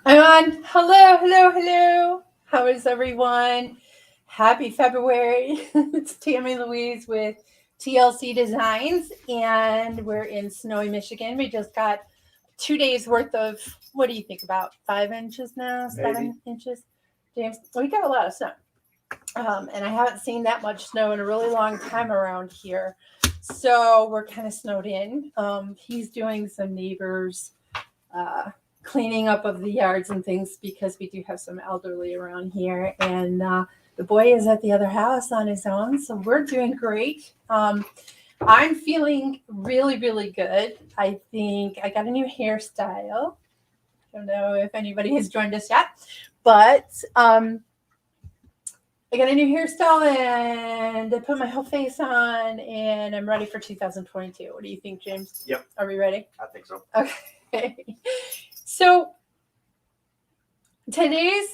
I'm on. Hello, hello, hello. How is everyone? Happy February. It's Tammy Louise with TLC Designs, and we're in snowy Michigan. We just got 2 days worth of, what do you think, about 5 inches now? Maybe. 7 inches? James, we got a lot of snow. And I haven't seen that much snow in a really long time around here. So we're kind of snowed in. He's doing some neighbors' uh, cleaning up of the yards and things because we do have some elderly around here. And the boy is at the other house on his own. So we're doing great. I'm feeling really, really good. I think I got a new hairstyle. Don't know if anybody has joined us yet, but I got a new hairstyle and I put my whole face on and I'm ready for 2022. What do you think, James? Yep. Are we ready? I think so. Okay. So today's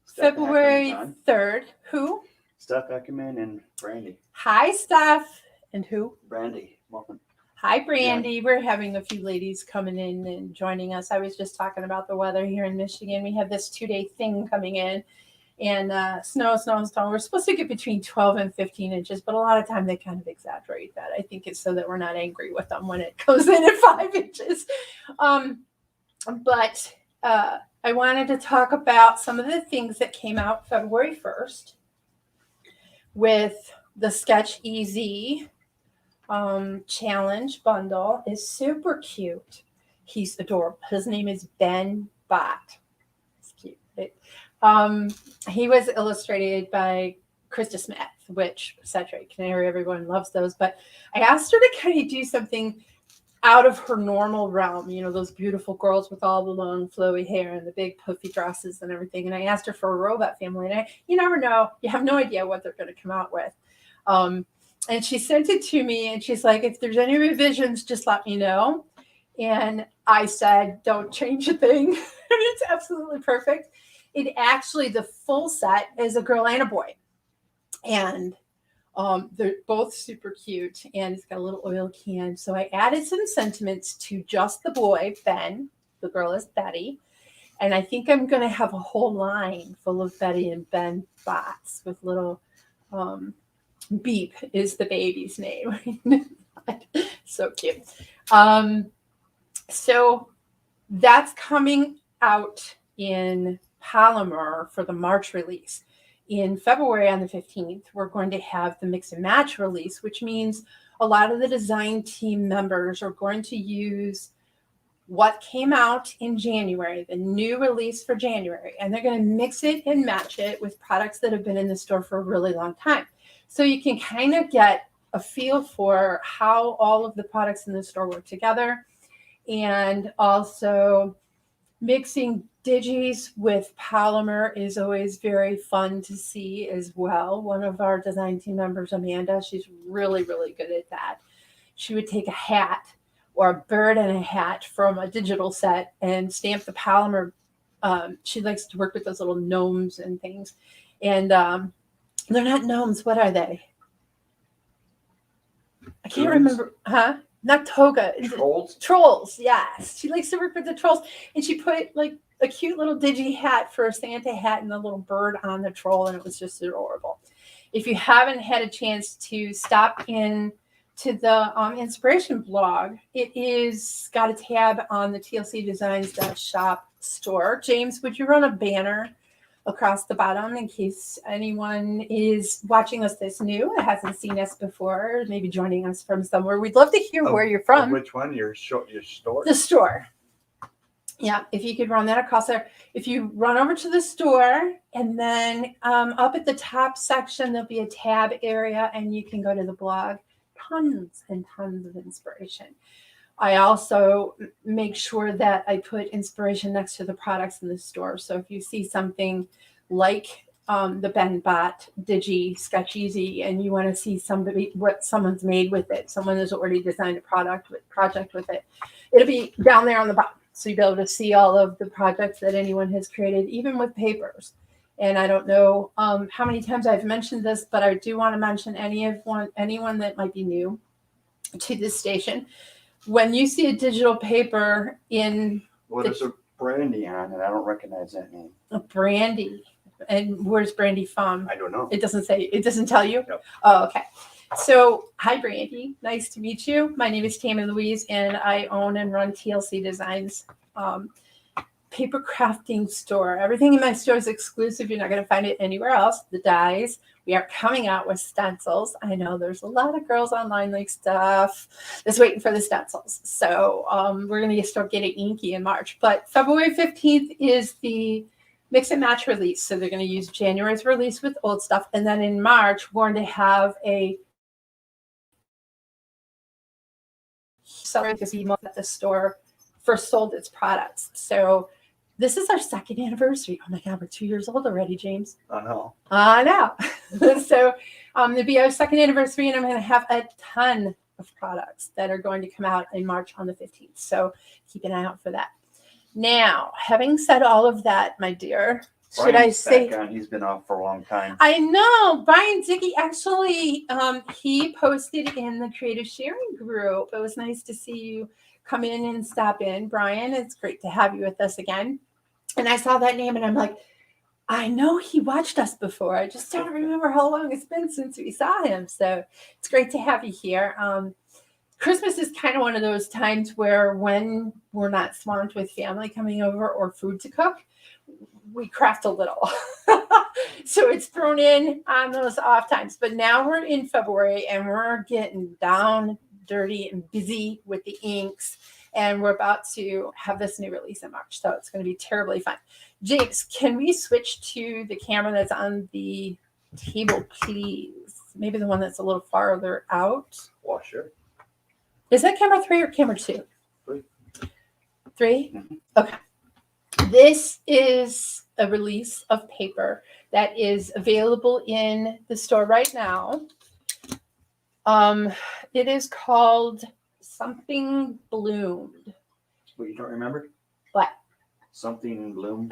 Steph February Ackerman, 3rd. Who? Steph Ackerman and Brandy. Hi, Steph. And who? Brandy. Welcome. Hi, Brandy. Yeah. We're having a few ladies coming in and joining us. I was just talking about the weather here in Michigan. We have this 2-day thing coming in. And snow. We're supposed to get between 12 and 15 inches, but a lot of time they kind of exaggerate that. I think it's so that we're not angry with them when it goes in at 5 inches. But I wanted to talk about some of the things that came out February 1st with the Sketch Easy challenge bundle. Is super cute. He's adorable. His name is Ben Bott. It's cute. He was illustrated by Krista Smith, which Saturate Canary, everyone loves those. But I asked her to kind of do something out of her normal realm, you know, those beautiful girls with all the long flowy hair and the big puffy dresses and everything. And I asked her for a robot family, and you never know. You have no idea what they're going to come out with. And she sent it to me, and she's like, if there's any revisions, just let me know. And I said, don't change a thing. It's absolutely perfect. It actually, the full set is a girl and a boy. And they're both super cute. And it's got a little oil can. So I added some sentiments to just the boy, Ben. The girl is Betty. And I think I'm going to have a whole line full of Betty and Ben bots with little Beep is the baby's name. So cute. So that's coming out in polymer for the March release. In February on the 15th, we're going to have the mix and match release, which means a lot of the design team members are going to use what came out in January, the new release for January, and they're going to mix it and match it with products that have been in the store for a really long time. So you can kind of get a feel for how all of the products in the store work together. And also mixing digis with polymer is always very fun to see as well. One of our design team members, Amanda, she's really, really good at that. She would take a hat or a bird and a hat from a digital set and stamp the polymer. She likes to work with those little gnomes and things. And they're not gnomes. What are they? I can't remember. Huh? Not toga. Trolls, yes. She likes to work with the trolls. And she put like a cute little digi hat for a Santa hat and a little bird on the troll. And it was just adorable. If you haven't had a chance to stop in to the inspiration blog, it is got a tab on the TLC Designs shop store. James, would you run a banner across the bottom in case anyone is watching us that's new that hasn't seen us before, maybe joining us from somewhere? We'd love to hear where you're from. Which one? Your store? The store. Yeah, if you could run that across there. If you run over to the store and then up at the top section, there'll be a tab area and you can go to the blog. Tons and tons of inspiration. I also make sure that I put inspiration next to the products in the store. So if you see something like the Ben Bott Digi Sketch Easy and you want to see what someone's made with it, someone has already designed a project with it, it'll be down there on the bottom. So you'll be able to see all of the projects that anyone has created, even with papers. And I don't know how many times I've mentioned this, but I do want to mention anyone that might be new to this station. When you see a digital paper in Brandy on, and I don't recognize that name. Brandy. And where's Brandy from? I don't know. It doesn't say, it doesn't tell you? Nope. Oh, okay. So, hi, Brandy. Nice to meet you. My name is Tammy Louise, and I own and run TLC Designs, paper crafting store. Everything in my store is exclusive. You're not going to find it anywhere else. The dyes. We are coming out with stencils. I know there's a lot of girls online like stuff that's waiting for the stencils. So we're going to start getting inky in March. But February 15th is the mix and match release. So they're going to use January's release with old stuff. And then in March, we're going to have a selling because we at the store first sold its products. So this is our second anniversary. Oh my God, we're 2 years old already, James. I know. I know. So it'll be our second anniversary, and I'm going to have a ton of products that are going to come out in March on the 15th. So keep an eye out for that. Now, having said all of that, my dear, should I Brian's say? back on. He's been off for a long time. I know. Brian Dickey actually, he posted in the creative sharing group. It was nice to see you come in and stop in, Brian. It's great to have you with us again. And I saw that name and I'm like, I know he watched us before. I just don't remember how long it's been since we saw him. So it's great to have you here. Christmas is kind of one of those times where when we're not swamped with family coming over or food to cook, we craft a little. So it's thrown in on those off times. But now we're in February and we're getting down, dirty, and busy with the inks. And we're about to have this new release in March. So it's going to be terribly fun. James, can we switch to the camera that's on the table, please? Maybe the one that's a little farther out. Well, sure. Is that camera 3 or camera 2? 3. 3? Mm-hmm. Okay. This is a release of paper that is available in the store right now. It is called Something Bloomed. What, you don't remember? What? Something bloomed.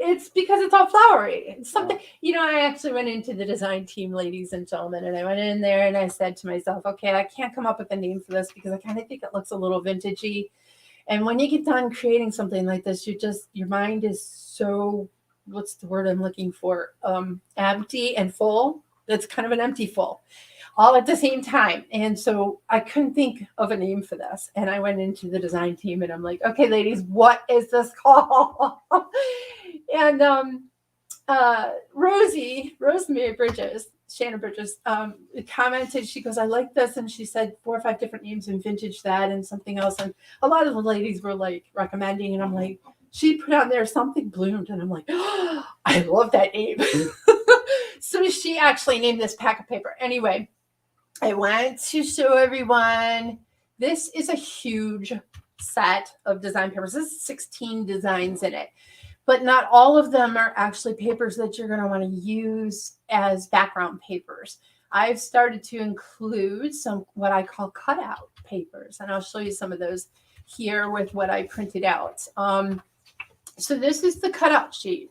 It's because it's all flowery. It's something, Oh. you know, I actually went into the design team, ladies and gentlemen, and I went in there and I said to myself, okay, I can't come up with a name for this because I kind of think it looks a little vintagey. And when you get done creating something like this, your mind is so, what's the word I'm looking for? Empty and full. It's kind of an empty full, all at the same time. And so I couldn't think of a name for this. And I went into the design team and I'm like, okay, ladies, what is this called? And Rosemary Bridges, Shannon Bridges, commented, she goes, I like this. And she said 4 or 5 different names and vintage that and something else. And a lot of the ladies were like recommending, and I'm like, she put on there Something Bloomed. And I'm like, oh, I love that name. So she actually named this pack of paper. Anyway, I wanted to show everyone, this is a huge set of design papers. There's 16 designs in it. But not all of them are actually papers that you're going to want to use as background papers. I've started to include some what I call cutout papers, and I'll show you some of those here with what I printed out. So this is the cutout sheet.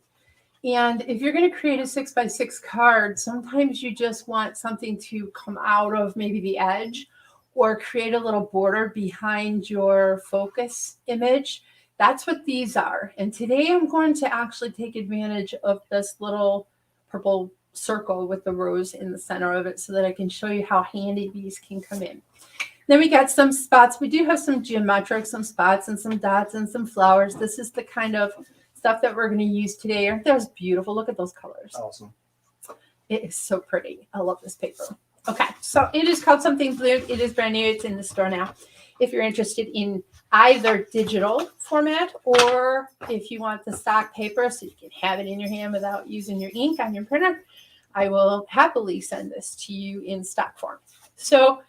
And if you're going to create a 6x6 card, sometimes you just want something to come out of maybe the edge or create a little border behind your focus image. That's what these are. And today I'm going to actually take advantage of this little purple circle with the rose in the center of it so that I can show you how handy these can come in. Then we got some spots. We do have some geometric, some spots and some dots and some flowers. This is the kind of stuff that we're going to use today. Aren't those beautiful? Look at those colors. Awesome. It is so pretty. I love this paper. Okay, so it is called Something Blue. It is brand new. It's in the store now. If you're interested in either digital format or if you want the stock paper so you can have it in your hand without using your ink on your printer, I will happily send this to you in stock form. So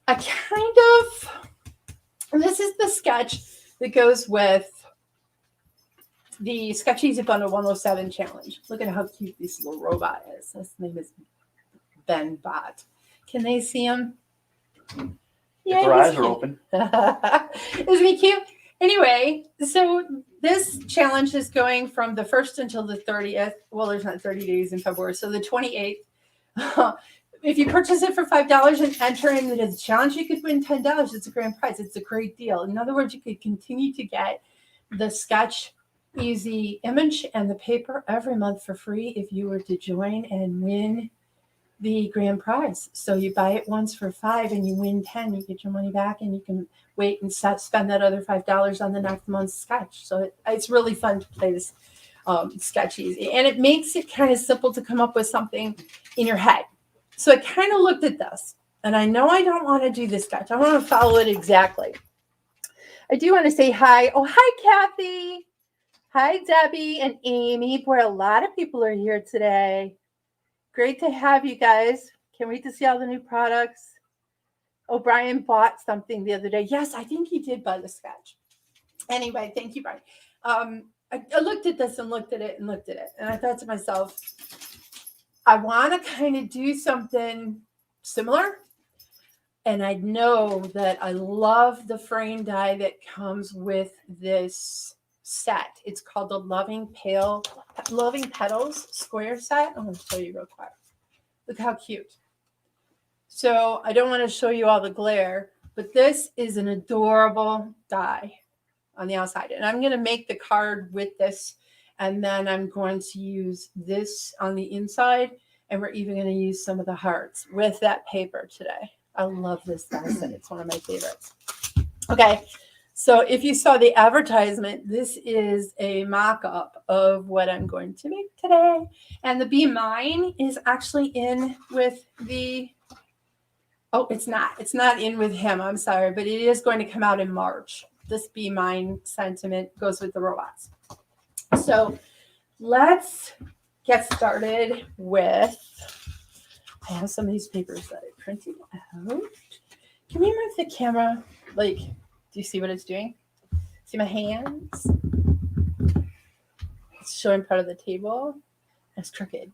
I this is the sketch that goes with the Sketch Easy Bundle 107 challenge. Look at how cute this little robot is. His name is Ben Bot. Can they see him? Yeah, if her eyes are open. Isn't he cute? Anyway, so this challenge is going from the 1st until the 30th. Well, there's not 30 days in February, so the 28th. If you purchase it for $5 and enter into the challenge, you could win $10. It's a grand prize. It's a great deal. In other words, you could continue to get the sketch easy image and the paper every month for free if you were to join and win the grand prize. So you buy it once for $5 and you win 10, you get your money back and you can wait and spend that other $5 on the next month's sketch. So it's really fun to play this sketch easy. And it makes it kind of simple to come up with something in your head. So I kind of looked at this and I know I don't want to do this sketch. I want to follow it exactly. I do want to say hi. Oh, hi, Kathy. Hi, Debbie and Amy. Boy, a lot of people are here today. Great to have you guys. Can't wait to see all the new products. Oh, Brian bought something the other day. Yes, I think he did buy the sketch. Anyway, thank you, Brian. I looked at this and looked at it and looked at it. And I thought to myself, I want to kind of do something similar. And I know that I love the frame die that comes with this set. It's called the Loving Petals square set. I'm going to show you real quick. Look how cute. So I don't want to show you all the glare, but this is an adorable die on the outside. And I'm going to make the card with this. And then I'm going to use this on the inside. And we're even going to use some of the hearts with that paper today. I love this die set. It's one of my favorites. Okay. So if you saw the advertisement, this is a mock-up of what I'm going to make today. And the Be Mine is actually in with the, oh, it's not. It's not in with him. I'm sorry. But it is going to come out in March. This Be Mine sentiment goes with the robots. So let's get started with, I have some of these papers that I printed out. Can we move the camera? Like, do you see what it's doing? See my hands? It's showing part of the table. It's crooked.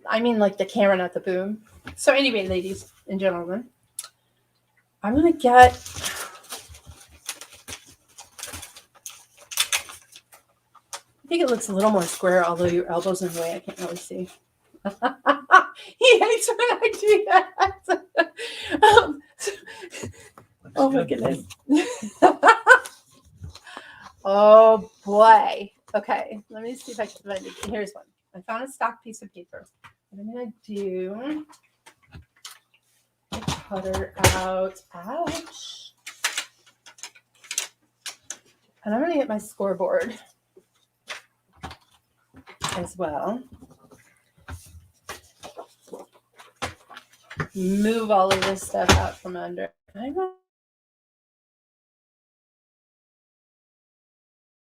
I mean, like the camera, not the boom. So anyway, ladies and gentlemen, I'm going to get, I think it looks a little more square, although your elbow's in the way. I can't really see. He hates when I do that. Oh my goodness. Oh boy. Okay, let me see if I can find it. Here's one. I found a stock piece of paper. What I'm going to do, cutter out. Ouch. And I'm going to get my scoreboard as well. Move all of this stuff out from under.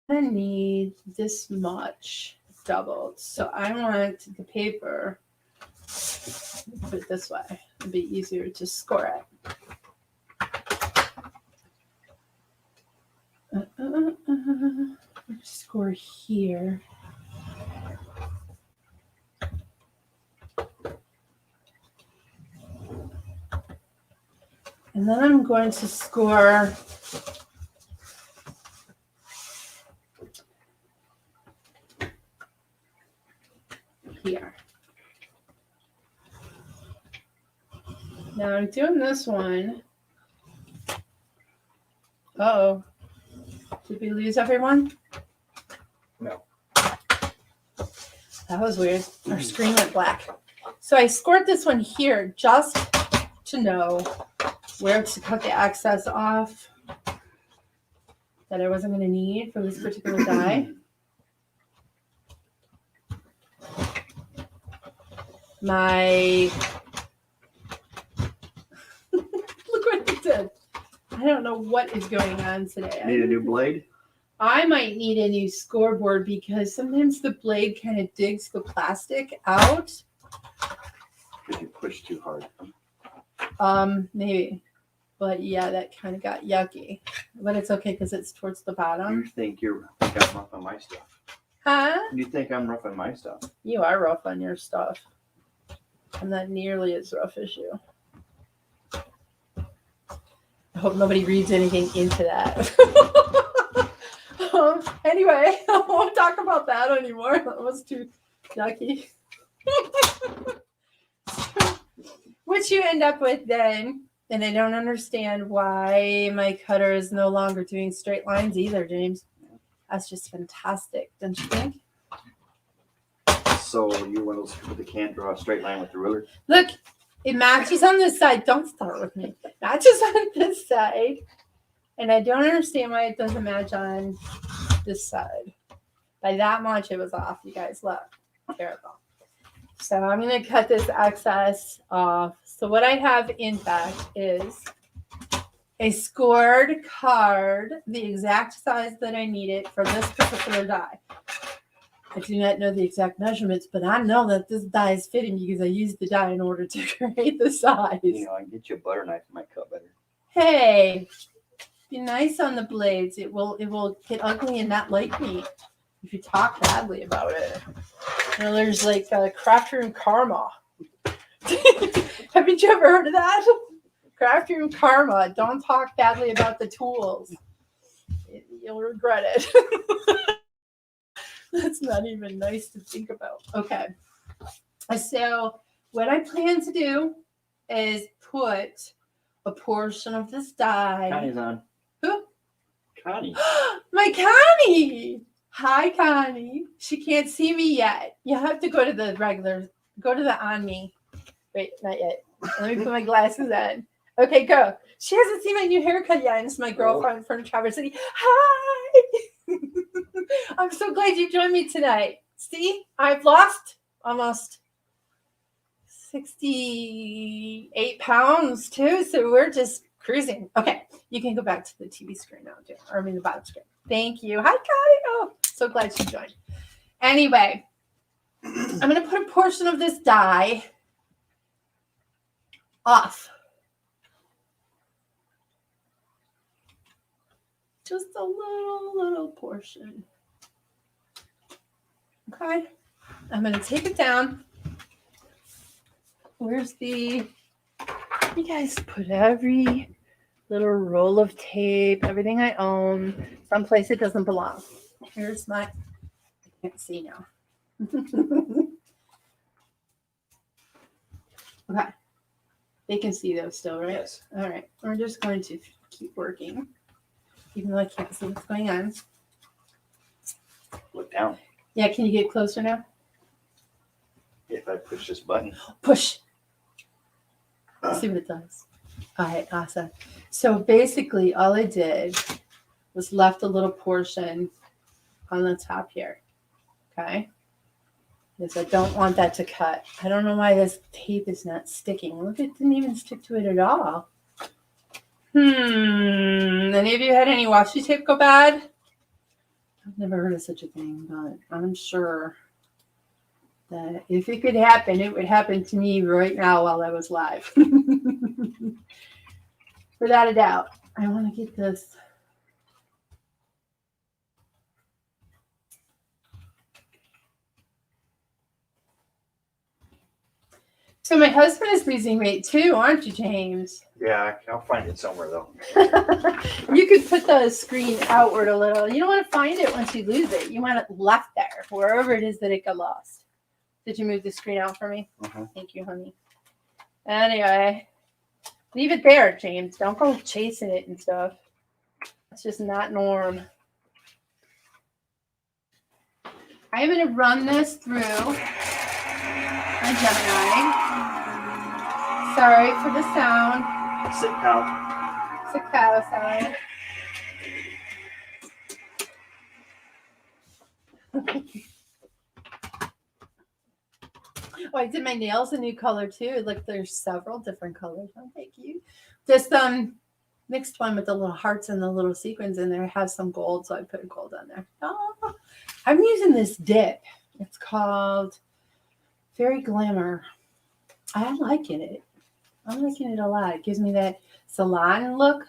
I need this much doubled. So I want the paper, put it this way. It'd be easier to score it. Score here. And then I'm going to score here. Now I'm doing this one. Uh-oh. Did we lose everyone? No. That was weird. Our screen went black. So I scored this one here just to know where to cut the excess off that I wasn't going to need for this particular die. My look what it did. I don't know what is going on today. Need a new blade? I might need a new scoreboard because sometimes the blade kind of digs the plastic out. Because you push too hard. Maybe. But yeah, that kind of got yucky. But it's okay because it's towards the bottom. You think I'm rough on my stuff? Huh? You think I'm rough on my stuff? You are rough on your stuff. I'm not nearly as rough as you. I hope nobody reads anything into that. Anyway, I won't talk about that anymore. That was too yucky. What you end up with then And I don't understand why my cutter is no longer doing straight lines either, James. That's just fantastic, don't you think? So you one of those people that can't draw a straight line with the ruler? Look, it matches on this side. Don't start with me. Matches on this side. And I don't understand why it doesn't match on this side. By that much, it was off. You guys, look. Terrible. So I'm going to cut this excess off. So what I have, in fact, is a scored card, the exact size that I needed for this particular die. I do not know the exact measurements, but I know that this die is fitting because I used the die in order to create the size. You know, I can get you a butter knife, it might cut better. Hey, be nice on the blades. It will get ugly and not like me if you talk badly about it. You know, there's like craft room karma. Haven't you ever heard of that? Craft room karma. Don't talk badly about the tools. You'll regret it. That's not even nice to think about. Okay. So what I plan to do is put a portion of this die. Connie's on. Who? Connie. My Connie. Hi, Connie. She can't see me yet. You have to go to the on me. Wait, not yet. Let me put my glasses on. Okay, go. She hasn't seen my new haircut yet. And it's my girlfriend from Traverse City. Hi. I'm so glad you joined me tonight. See, I've lost almost 68 pounds too. So we're just cruising. Okay, you can go back to the TV screen now, Jim. Or I mean the bottom screen. Thank you. Hi, Connie. Oh, so glad she joined. Anyway, I'm going to put a portion of this die off. Just a little portion. Okay. I'm going to take it down. Where's the... You guys put every little roll of tape, everything I own, someplace it doesn't belong. Here's my... I can't see now. Okay. They can see those still, right? Yes. All right. We're just going to keep working, even though I can't see what's going on. Look down. Yeah, can you get closer now? If I push this button. Push. See what it does. All right, awesome. So basically, all I did was left a little portion on the top here. Okay. Because I don't want that to cut. I don't know why this tape is not sticking. Look, it didn't even stick to it at all. Any of you had any washi tape go bad? I've never heard of such a thing, but I'm sure that if it could happen, it would happen to me right now while I was live. Without a doubt. I want to get this. So my husband is losing weight too, aren't you, James? Yeah, I'll find it somewhere though. You could put the screen outward a little. You don't want to find it once you lose it. You want it left there, wherever it is that it got lost. Did you move the screen out for me? Uh-huh. Thank you, honey. Anyway, leave it there, James. Don't go chasing it and stuff. It's just not norm. I am going to run this through my Gemini. Sorry for the sound. Sit cow. It's a cow sound. Oh, I did my nails a new color too. Look, there's several different colors. Oh, thank you. Just mixed one with the little hearts and the little sequins in there. It has some gold, so I put gold on there. Oh, I'm using this dip. It's called Fairy Glamour. I'm liking it. I'm liking it a lot. It gives me that salon look,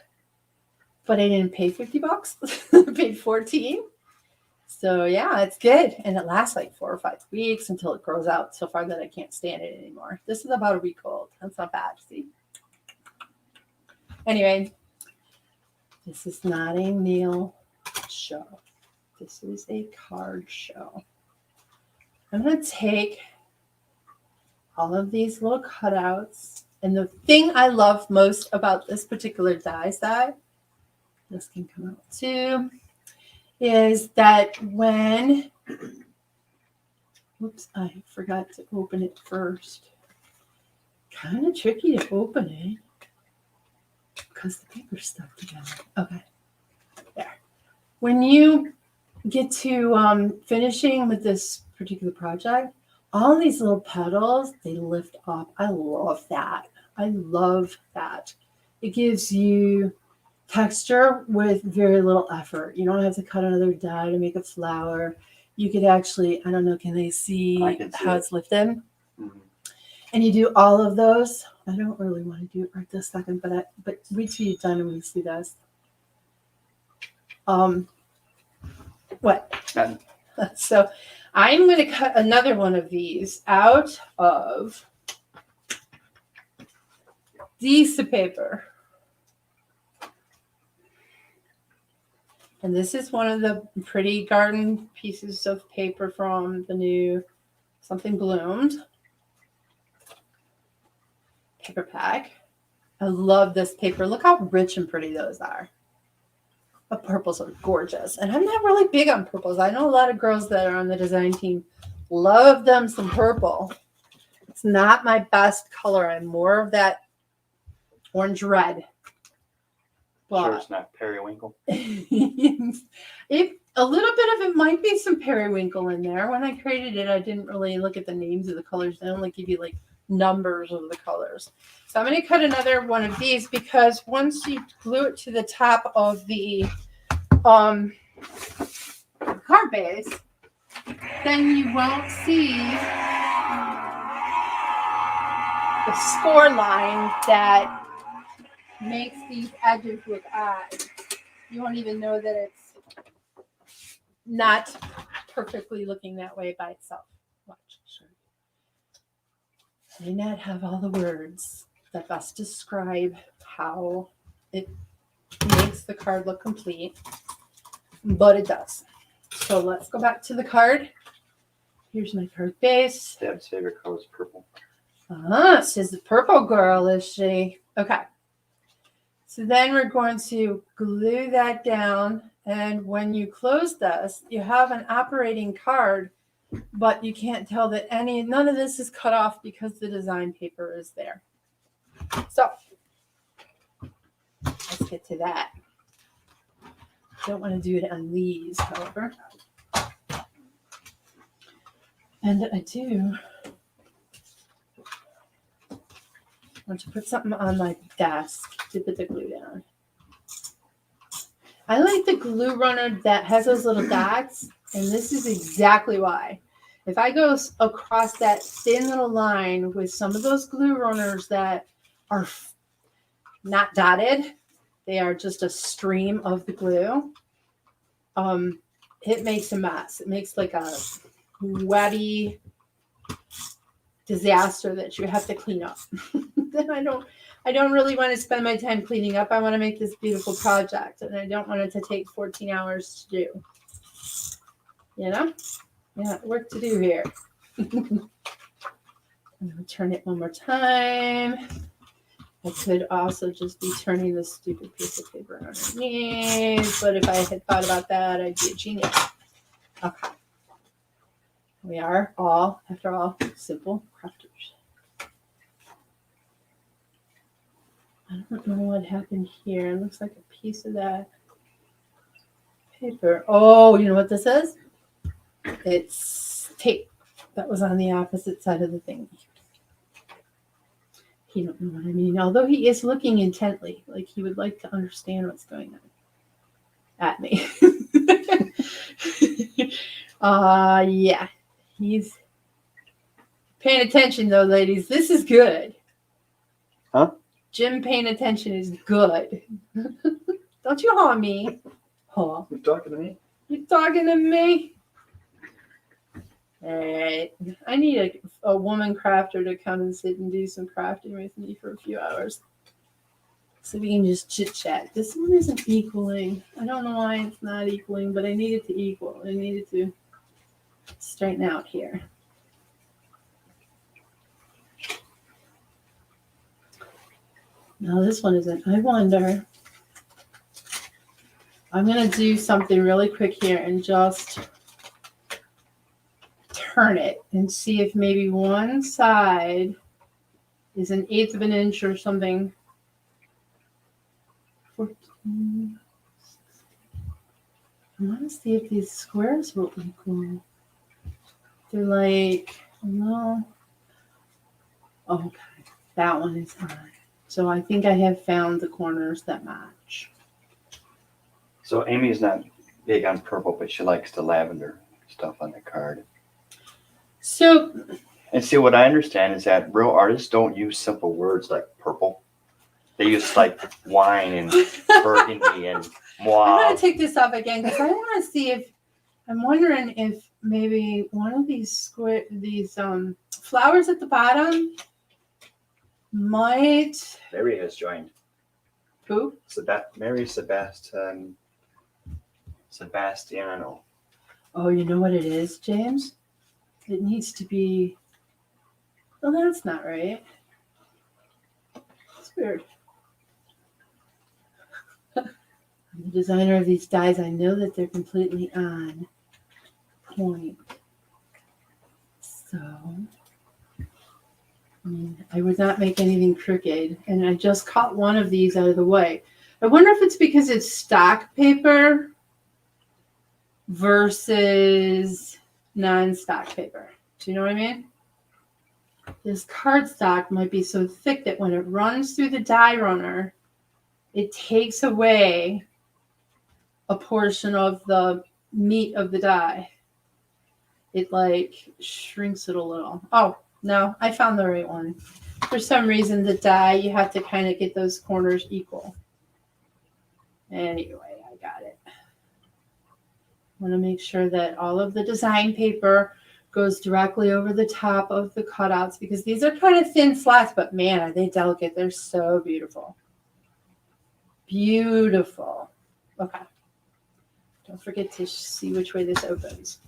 but I didn't pay $50. I paid $14. So yeah, it's good. And it lasts like 4 or 5 weeks until it grows out so far that I can't stand it anymore. This is about a week old. That's not bad, see? Anyway, this is not a nail show. This is a card show. I'm going to take all of these little cutouts And the thing I love most about this particular die set, this can come out too, is that when, whoops, I forgot to open it first. Kind of tricky to open it because the paper's stuck together. Okay, there. When you get to finishing with this particular project, all these little petals, they lift up. I love that. I love that. It gives you texture with very little effort. You don't have to cut another die to make a flower. You could actually, I don't know, can they see, I can see how it. it's lifted? Mhm. And you do all of those. I don't really want to do it right this second, but wait till you're done and we see this. What? Done. So I'm going to cut another one of these out of piece of paper. And this is one of the pretty garden pieces of paper from the new Something Bloomed paper pack. I love this paper. Look how rich and pretty those are. The purples are gorgeous. And I'm not really big on purples. I know a lot of girls that are on the design team love them some purple. It's not my best color. I'm more of that orange red. But Sure, it's not periwinkle. it, a little bit of it might be some periwinkle in there. When I created it, I didn't really look at the names of the colors. They only give you like numbers of the colors. So I'm going to cut another one of these because once you glue it to the top of the card base, then you won't see the score line that makes these edges look odd. You won't even know that it's not perfectly looking that way by itself. Watch. Sure. I may not have all the words that best describe how it makes the card look complete, but it does. So let's go back to the card. Here's my card base. Deb's favorite color is purple. She's the purple girl, is she? Okay. So then we're going to glue that down. And when you close this, you have an operating card, but you can't tell that none of this is cut off because the design paper is there. So let's get to that. Don't want to do it on these, however. And I do want to put something on my desk to put the glue down. I like the glue runner that has those little dots, and this is exactly why. If I go across that thin little line with some of those glue runners that are not dotted, they are just a stream of the glue, it makes a mess. It makes like a wetty disaster that you have to clean up. Then I don't really want to spend my time cleaning up. I want to make this beautiful project, and I don't want it to take 14 hours to do. You know? Yeah, work to do here. I'm going to turn it one more time. I could also just be turning this stupid piece of paper underneath, but if I had thought about that, I'd be a genius. Okay. We are all, after all, simple crafters. I don't know what happened here. It looks like a piece of that paper. Oh, you know what this is? It's tape that was on the opposite side of the thing. He don't know what I mean. Although he is looking intently, like he would like to understand what's going on at me. Yeah. He's paying attention though, ladies. This is good. Huh? Jim paying attention is good. Don't you haw me. Haw. You talking to me? You talking to me? All right. I need a woman crafter to come and sit and do some crafting with me for a few hours. So we can just chit chat. This one isn't equaling. I don't know why it's not equaling, but I need it to equal. I need it to straighten out here. No, this one isn't. I wonder. I'm going to do something really quick here and just turn it and see if maybe one side is 1/8 of an inch or something. 14. I want to see if these squares will equal. They're like, no. Okay, that one is high. So I think I have found the corners that match. So Amy's not big on purple, but she likes the lavender stuff on the card. So, And see, what I understand is that real artists don't use simple words like purple. They use like wine and burgundy and I'm mauve. going to take this off again because I want to see if, I'm wondering if maybe one of these flowers at the bottom might. Mary has joined. Who? Mary Sebastiano. Oh, you know what it is, James? It needs to be. Well, that's not right. It's weird. I'm the designer of these dies. I know that they're completely on point. So, I would not make anything crooked. And I just caught one of these out of the way. I wonder if it's because it's stock paper versus non-stock paper. Do you know what I mean? This cardstock might be so thick that when it runs through the die runner, it takes away a portion of the meat of the die. It like shrinks it a little. Oh, no, I found the right one. For some reason, the die, you have to kind of get those corners equal. Anyway, I got it. I want to make sure that all of the design paper goes directly over the top of the cutouts because these are kind of thin slats, but man, are they delicate. They're so beautiful. Beautiful. Okay. Don't forget to see which way this opens.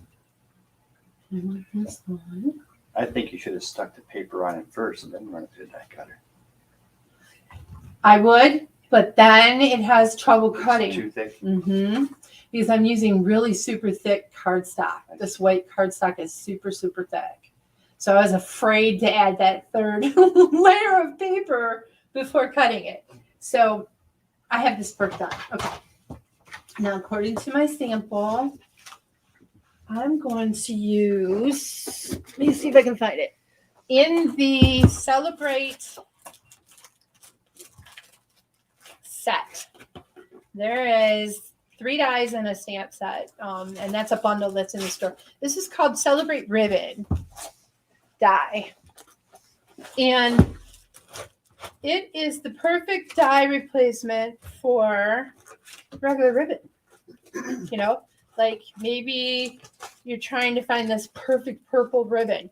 I want this one. I think you should have stuck the paper on it first and then run it through the die cutter. I would, but then it has trouble It's cutting. too thick. Because I'm using really super thick cardstock. This white cardstock is super, super thick. So I was afraid to add that third layer of paper before cutting it. So I have this first done. Okay. Now, according to my sample, I'm going to use, let me see if I can find it. In the Celebrate set, there is 3 dies in a stamp set, and that's a bundle that's in the store. This is called Celebrate Ribbon die, and it is the perfect die replacement for regular ribbon. You know, like maybe you're trying to find this perfect purple ribbon.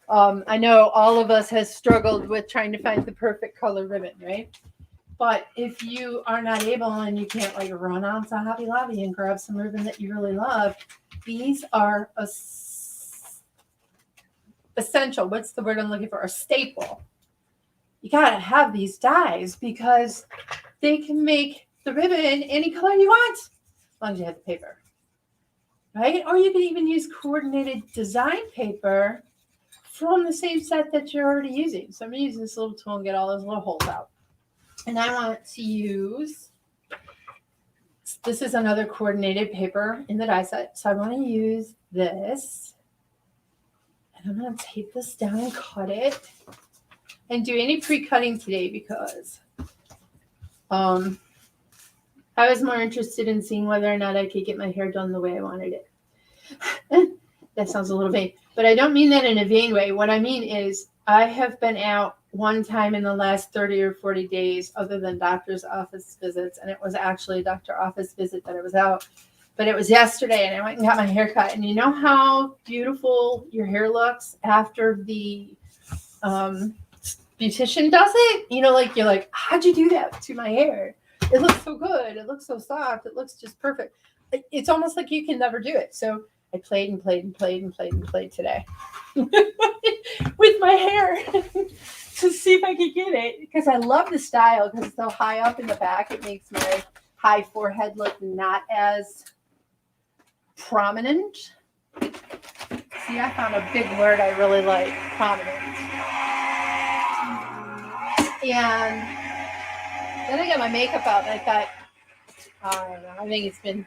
I know all of us has struggled with trying to find the perfect color ribbon, right? But if you are not able and you can't like run out to Hobby Lobby and grab some ribbon that you really love, these are essential. What's the word I'm looking for? A staple. You gotta have these dies because they can make the ribbon any color you want, as long as you have the paper, right? Or you can even use coordinated design paper from the same set that you're already using. So I'm gonna use this little tool and get all those little holes out. And I want to use, this is another coordinated paper in the die set. So I want to use this. And I'm going to tape this down and cut it. And do any pre-cutting today because I was more interested in seeing whether or not I could get my hair done the way I wanted it. That sounds a little vain. But I don't mean that in a vain way. What I mean is I have been out one time in the last 30 or 40 days other than doctor's office visits, and it was actually a doctor office visit that I was out, but it was yesterday, and I went and got my hair cut. And you know how beautiful your hair looks after the beautician does it? You know, like you're like, how'd you do that to my hair? It looks so good. It looks so soft. It looks just perfect. It's almost like you can never do it. So I played and played and played and played and played today with my hair to see if I could get it, because I love the style because it's so high up in the back. It makes my high forehead look not as prominent. See, I found a big word I really like, prominent. And then I got my makeup out and I thought, I don't know,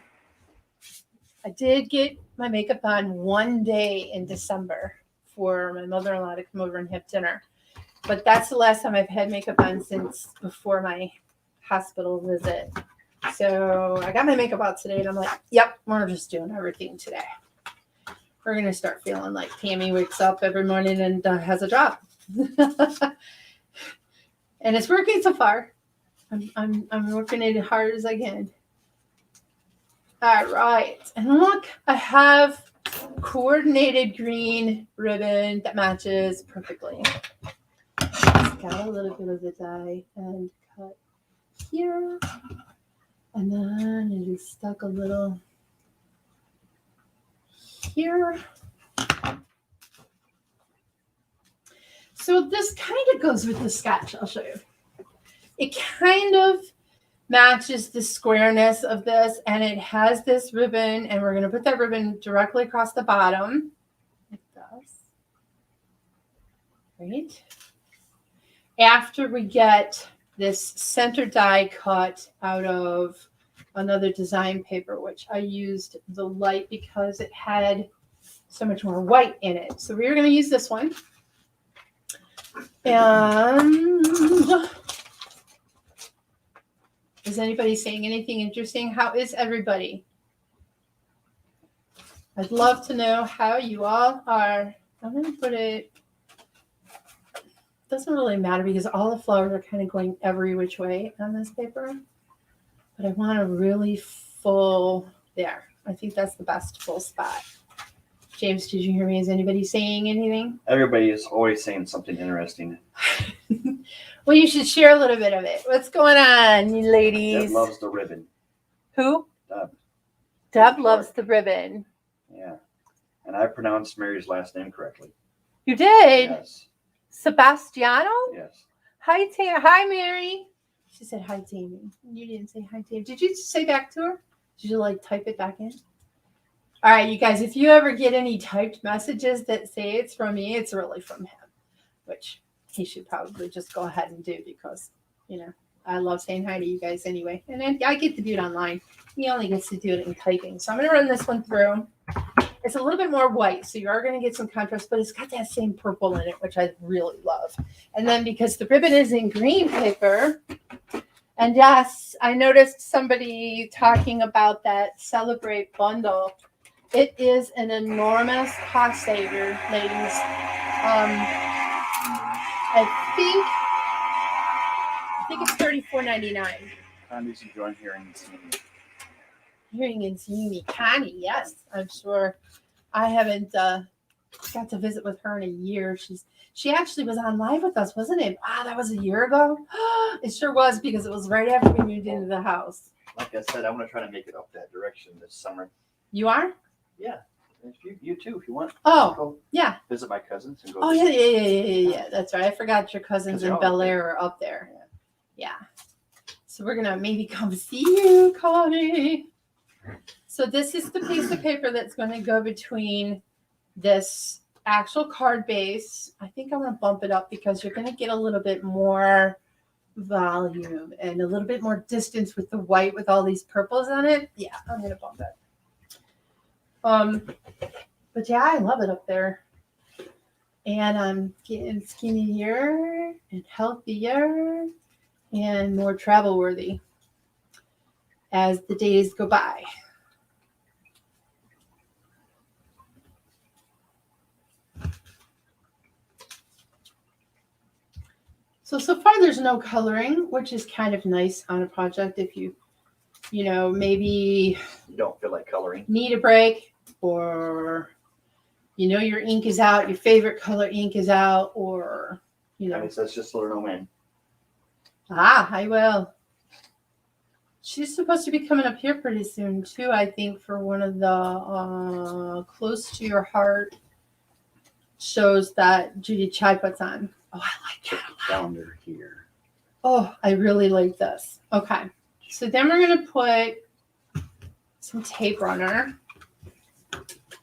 I did get my makeup on one day in December for my mother-in-law to come over and have dinner. But that's the last time I've had makeup on since before my hospital visit. So I got my makeup out today and I'm like, yep, we're just doing everything today. We're going to start feeling like Tammy wakes up every morning and has a job. And it's working so far. I'm working it as hard as I can. All right. And look, I have coordinated green ribbon that matches perfectly. Just got a little bit of the dye and cut here. And then it is stuck a little here. So this kind of goes with the sketch. I'll show you. It kind of matches the squareness of this, and it has this ribbon, and we're going to put that ribbon directly across the bottom. It does. Right. After we get this center die cut out of another design paper, which I used the light because it had so much more white in it. So we were going to use this one. And is anybody saying anything interesting? How is everybody? I'd love to know how you all are. I'm going to put it, doesn't really matter because all the flowers are kind of going every which way on this paper. But I want a really full, there. I think that's the best full spot. James, did you hear me? Is anybody saying anything? Everybody is always saying something interesting. Well, you should share a little bit of it. What's going on, you ladies? Deb loves the ribbon. Who? Deb. Deb loves the ribbon. Yeah. And I pronounced Mary's last name correctly. You did? Yes. Sebastiano? Yes. Hi, Hi, Mary. She said hi, Tammy. You didn't say hi, Tammy. Did you say back to her? Did you like type it back in? All right, you guys, if you ever get any typed messages that say it's from me, it's really from him, which he should probably just go ahead and do because, you know, I love saying hi to you guys anyway. And then I get to do it online. He only gets to do it in typing. So I'm going to run this one through. It's a little bit more white, so you are going to get some contrast, but it's got that same purple in it, which I really love. And then because the ribbon is in green paper, and yes, I noticed somebody talking about that Celebrate bundle. It is an enormous cost saver, ladies. I think it's $34.99. Connie's enjoying hearing and seeing me. Hearing and seeing me. Connie, yes, I'm sure. I haven't got to visit with her in a year. She actually was on live with us, wasn't it? Wow, that was a year ago. It sure was because it was right after we moved into the house. Like I said, I'm going to try to make it up that direction this summer. You are? Yeah. You too, if you want. Oh, go yeah. Visit my cousins and go. Oh, yeah. That's right. I forgot your cousins in Bel Air are up there. Yeah. So we're going to maybe come see you, Connie. So this is the piece of paper that's going to go between this actual card base. I think I'm going to bump it up because you're going to get a little bit more volume and a little bit more distance with the white with all these purples on it. Yeah, I'm going to bump it. But yeah, I love it up there. And I'm getting skinnier and healthier and more travel worthy as the days go by. So far there's no coloring, which is kind of nice on a project if you know, maybe you don't feel like coloring. Need a break, or you know your ink is out, your favorite color ink is out, or you know. Connie says just let her know when. I will. She's supposed to be coming up here pretty soon too, I think, for one of the Close to Your Heart shows that Judy Chai puts on. Oh, I like Check that. the calendar here. Oh, I really like this. Okay. So then we're going to put some tape runner.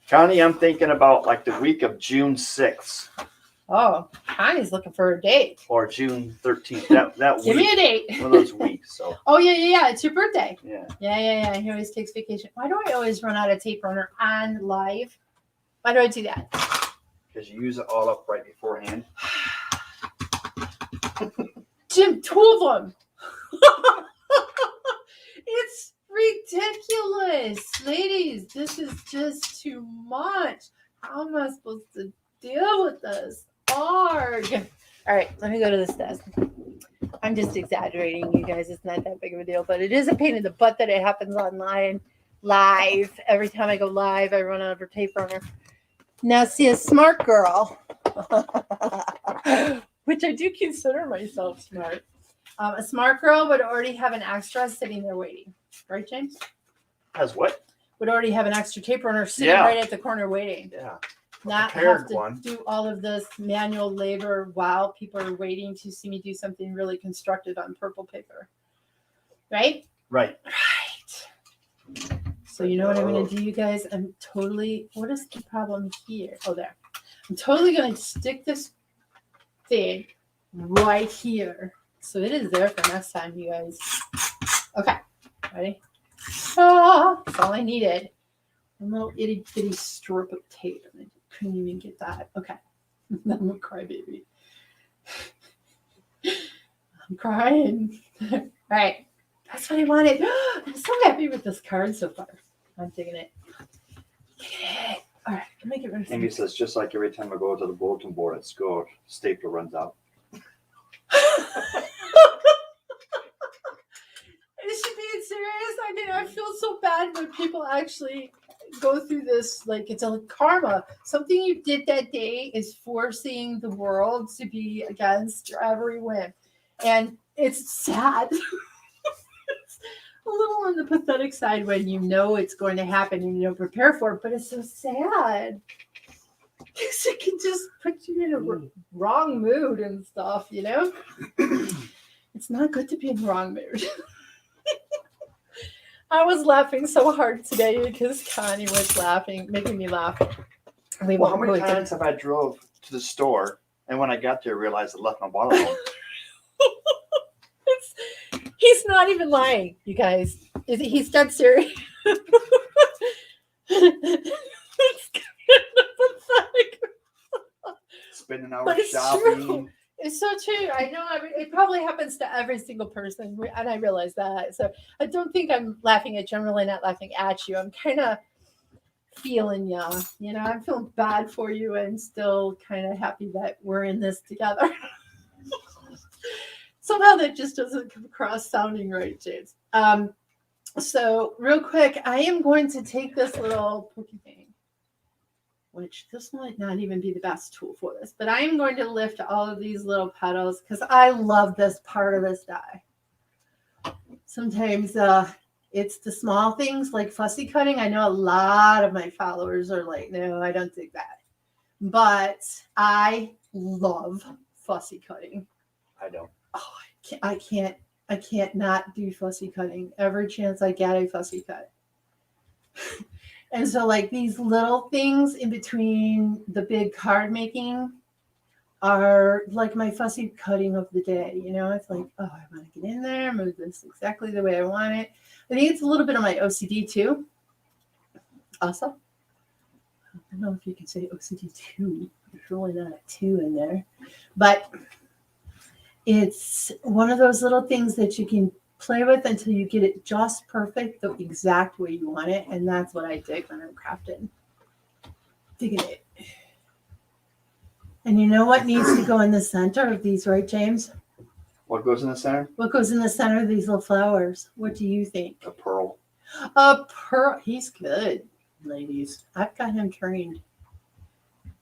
Connie, I'm thinking about like the week of June 6th Oh, Connie's looking for a date. or June 13th. That Give week. me a date. One of those weeks. So Oh, yeah. It's your birthday. yeah. Yeah. He always takes vacation. Why do I always run out of tape runner on live? Why do I do that? Because you use it all up right beforehand. Jim, 2 of them. It's ridiculous. Ladies, this is just too much. How am I supposed to deal with this? Arg. All right, let me go to this desk. I'm just exaggerating, you guys. It's not that big of a deal, but it is a pain in the butt that it happens online live. Every time I go live, I run out of tape runner. Now, see, a smart girl, which I do consider myself smart. A smart girl would already have an extra sitting there waiting. Right, James? Has what? Would already have an extra tape runner sitting right at the corner waiting. Yeah. Not have to do all of this manual labor while people are waiting to see me do something really constructive on purple paper. Right? Right. Right. So you know what I'm going to do, you guys? What is the problem here? Oh, there. I'm totally going to stick this thing right here. So it is there for next time, you guys. Okay. Ready? That's all I needed. A little itty bitty strip of tape. And I couldn't even get that. Okay. I'm a crybaby. I'm crying. All right. That's what I wanted. I'm so happy with this card so far. I'm digging it. All right. Let me get rid of Amy says, just like every time I go to the bulletin board at school, stapler runs out. Is she being serious? I mean, I feel so bad when people actually go through this. Like, it's a karma. Something you did that day is forcing the world to be against your every whim. And it's sad. It's a little on the pathetic side when you know it's going to happen and you don't prepare for it, but it's so sad. Because it can just put you in a wrong mood and stuff, you know? It's not good to be in the wrong mood. I was laughing so hard today because Connie was laughing, making me laugh. Well, how many times have I drove to the store and when I got there, realized I left my bottle home? He's not even lying, you guys. He's dead serious. It's kind of pathetic. Spending hours But it's shopping. true. It's so true. I know. It probably happens to every single person, and I realize that. So I don't think I'm laughing at you. I'm really not laughing at you. I'm kind of feeling you. You know, I'm feeling bad for you, and still kind of happy that we're in this together. Somehow that just doesn't come across sounding right, James. So real quick, I am going to take this little pokey thing, which this might not even be the best tool for this, but I am going to lift all of these little petals because I love this part of this die. Sometimes it's the small things like fussy cutting. I know a lot of my followers are like, no, I don't think that. But I love fussy cutting. I don't. Oh, I can't not do fussy cutting. Every chance I get, I fussy cut. And so like these little things in between the big card making are like my fussy cutting of the day. You know, it's like, oh, I want to get in there, move this exactly the way I want it. I think it's a little bit of my OCD too. Also, I don't know if you can say OCD too. There's really not a 2 in there. But it's one of those little things that you can play with until you get it just perfect, the exact way you want it. And that's what I dig when I'm crafting. Digging it. And you know what needs to go in the center of these, right, James? What goes in the center? What goes in the center of these little flowers? What do you think? A pearl. A pearl. He's good, ladies. I've got him trained.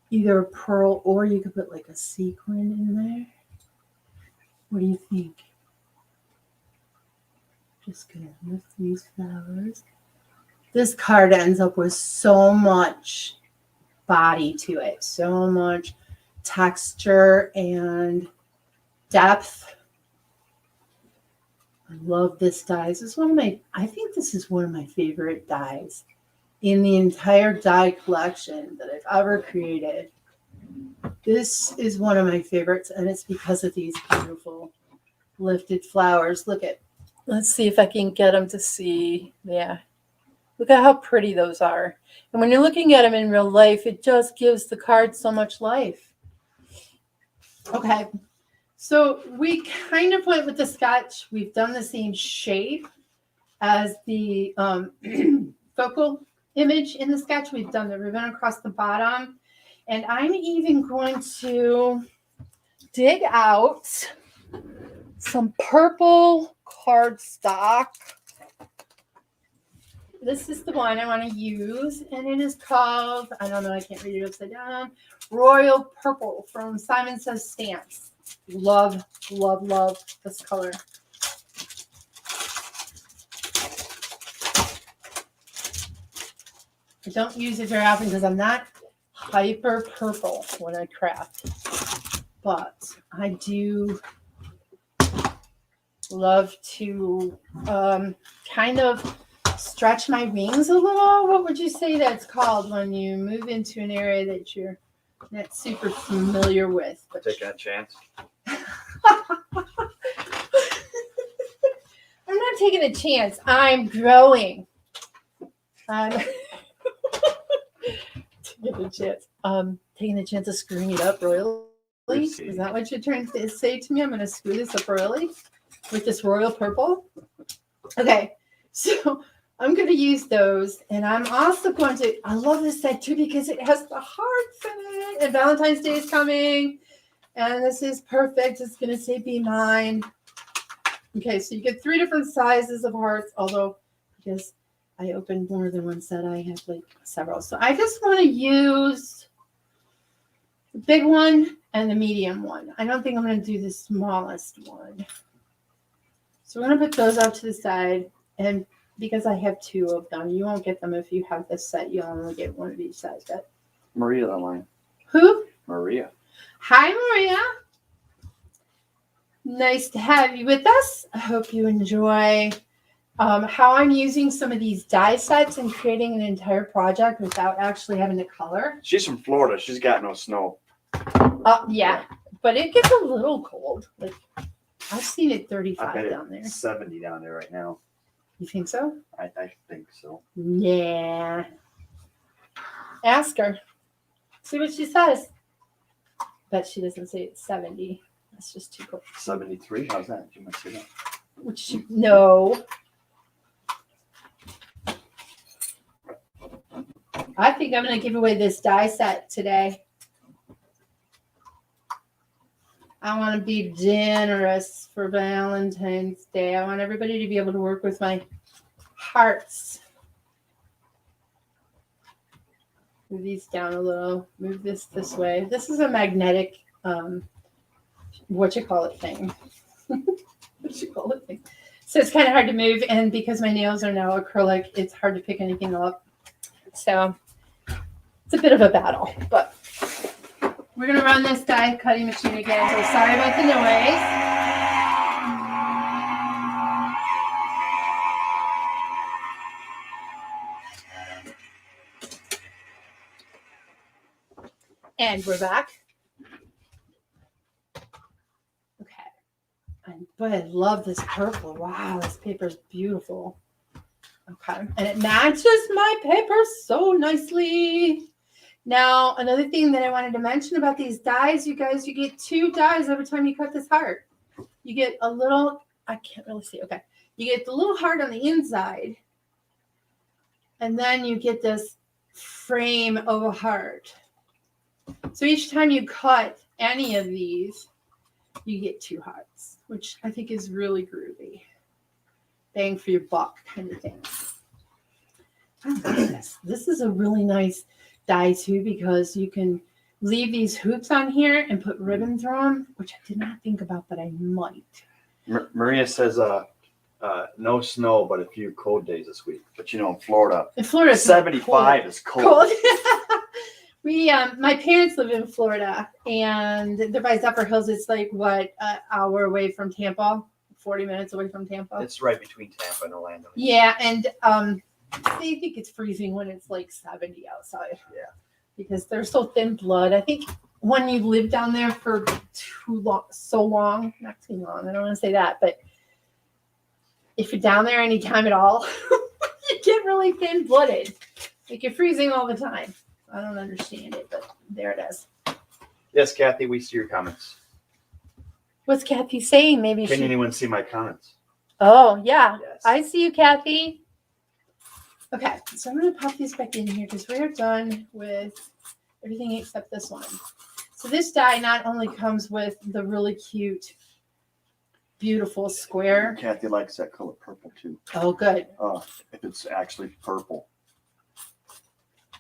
Either a pearl or you could put like a sequin in there. What do you think? Just gonna lift these flowers. This card ends up with so much body to it, so much texture and depth. I love this die. This is I think this is one of my favorite dies in the entire die collection that I've ever created. This is one of my favorites, and it's because of these beautiful lifted flowers. Let's see if I can get them to see. Yeah. Look at how pretty those are. And when you're looking at them in real life, it just gives the card so much life. Okay. So we kind of went with the sketch. We've done the same shape as the focal image in the sketch. We've done the ribbon across the bottom. And I'm even going to dig out some purple cardstock. This is the one I want to use, and it is called, I don't know, I can't read it upside down, Royal Purple from Simon Says Stamps. Love, love, love this color. I don't use it very often because I'm not hyper purple when I craft, but I do love to kind of stretch my wings a little. What would you say that's called when you move into an area that you're not super familiar with? But take that chance. I'm not taking a chance. I'm growing. I'm taking a chance. Taking a chance of screwing it up royally. Is that what you're trying to say to me? I'm going to screw this up royally with this royal purple. Okay, so I'm going to use those, and I'm also going to, I love this set too because it has the hearts in it, and Valentine's Day is coming, and this is perfect. It's going to say be mine. Okay, so you get 3 different sizes of hearts, although because I opened more than one set, I have like several. So I just want to use the big one and the medium one. I don't think I'm going to do the smallest one. So we're going to put those out to the side, and because I have 2 of them, you won't get them if you have this set. You'll only get one of each size. But Maria's online. who? Maria. Hi, Maria. Nice to have you with us. I hope you enjoy how I'm using some of these die sets and creating an entire project without actually having to color. She's from Florida. She's got no snow. Yeah, but it gets a little cold. Like I've seen it 35 down there. 70 down there right now. You think so? I think so. Yeah. Ask her. See what she says. Bet she doesn't say it's 70. That's just too cold. 73? How's that? You might say that. Which, no. I think I'm going to give away this die set today. I want to be generous for Valentine's Day. I want everybody to be able to work with my hearts. Move these down a little. Move this way. This is a magnetic, what you call it thing. Thing. So it's kind of hard to move. And because my nails are now acrylic, it's hard to pick anything up. So it's a bit of a battle. But we're going to run this die cutting machine again. So sorry about the noise. And we're back. Okay. But I love this purple. Wow, this paper is beautiful. Okay. And it matches my paper so nicely. Now, another thing that I wanted to mention about these dies, you guys, you get 2 dies every time you cut this heart. You get a little, I can't really see. Okay. You get the little heart on the inside. And then you get this frame of a heart. So each time you cut any of these, you get 2 hearts, which I think is really groovy. Bang for your buck kind of thing. I like this. This is a really nice die too because you can leave these hoops on here and put ribbon through them, which I did not think about, but I might. Maria says No snow, but a few cold days this week. But in Florida, In Florida, it's 75 is cold. cold. My parents live in Florida, and they're by Zephyr Hills. It's like what, an hour away from Tampa, 40 minutes away from Tampa. It's right between Tampa and Orlando. Yeah, and they think it's freezing when it's like 70 outside. Yeah. Because they're so thin blood. I think when you live down there for not too long, I don't want to say that, but if you're down there any time at all, you get really thin blooded. Like you're freezing all the time. I don't understand it, but there it is. Yes, Kathy, we see your comments. What's Kathy saying? Maybe Can anyone see my comments? Oh, yeah. Yes. I see you, Kathy. Okay, so I'm going to pop these back in here because we're done with everything except this one. So this die not only comes with the really cute, beautiful square. Kathy likes that color purple too. Oh, good. If it's actually purple.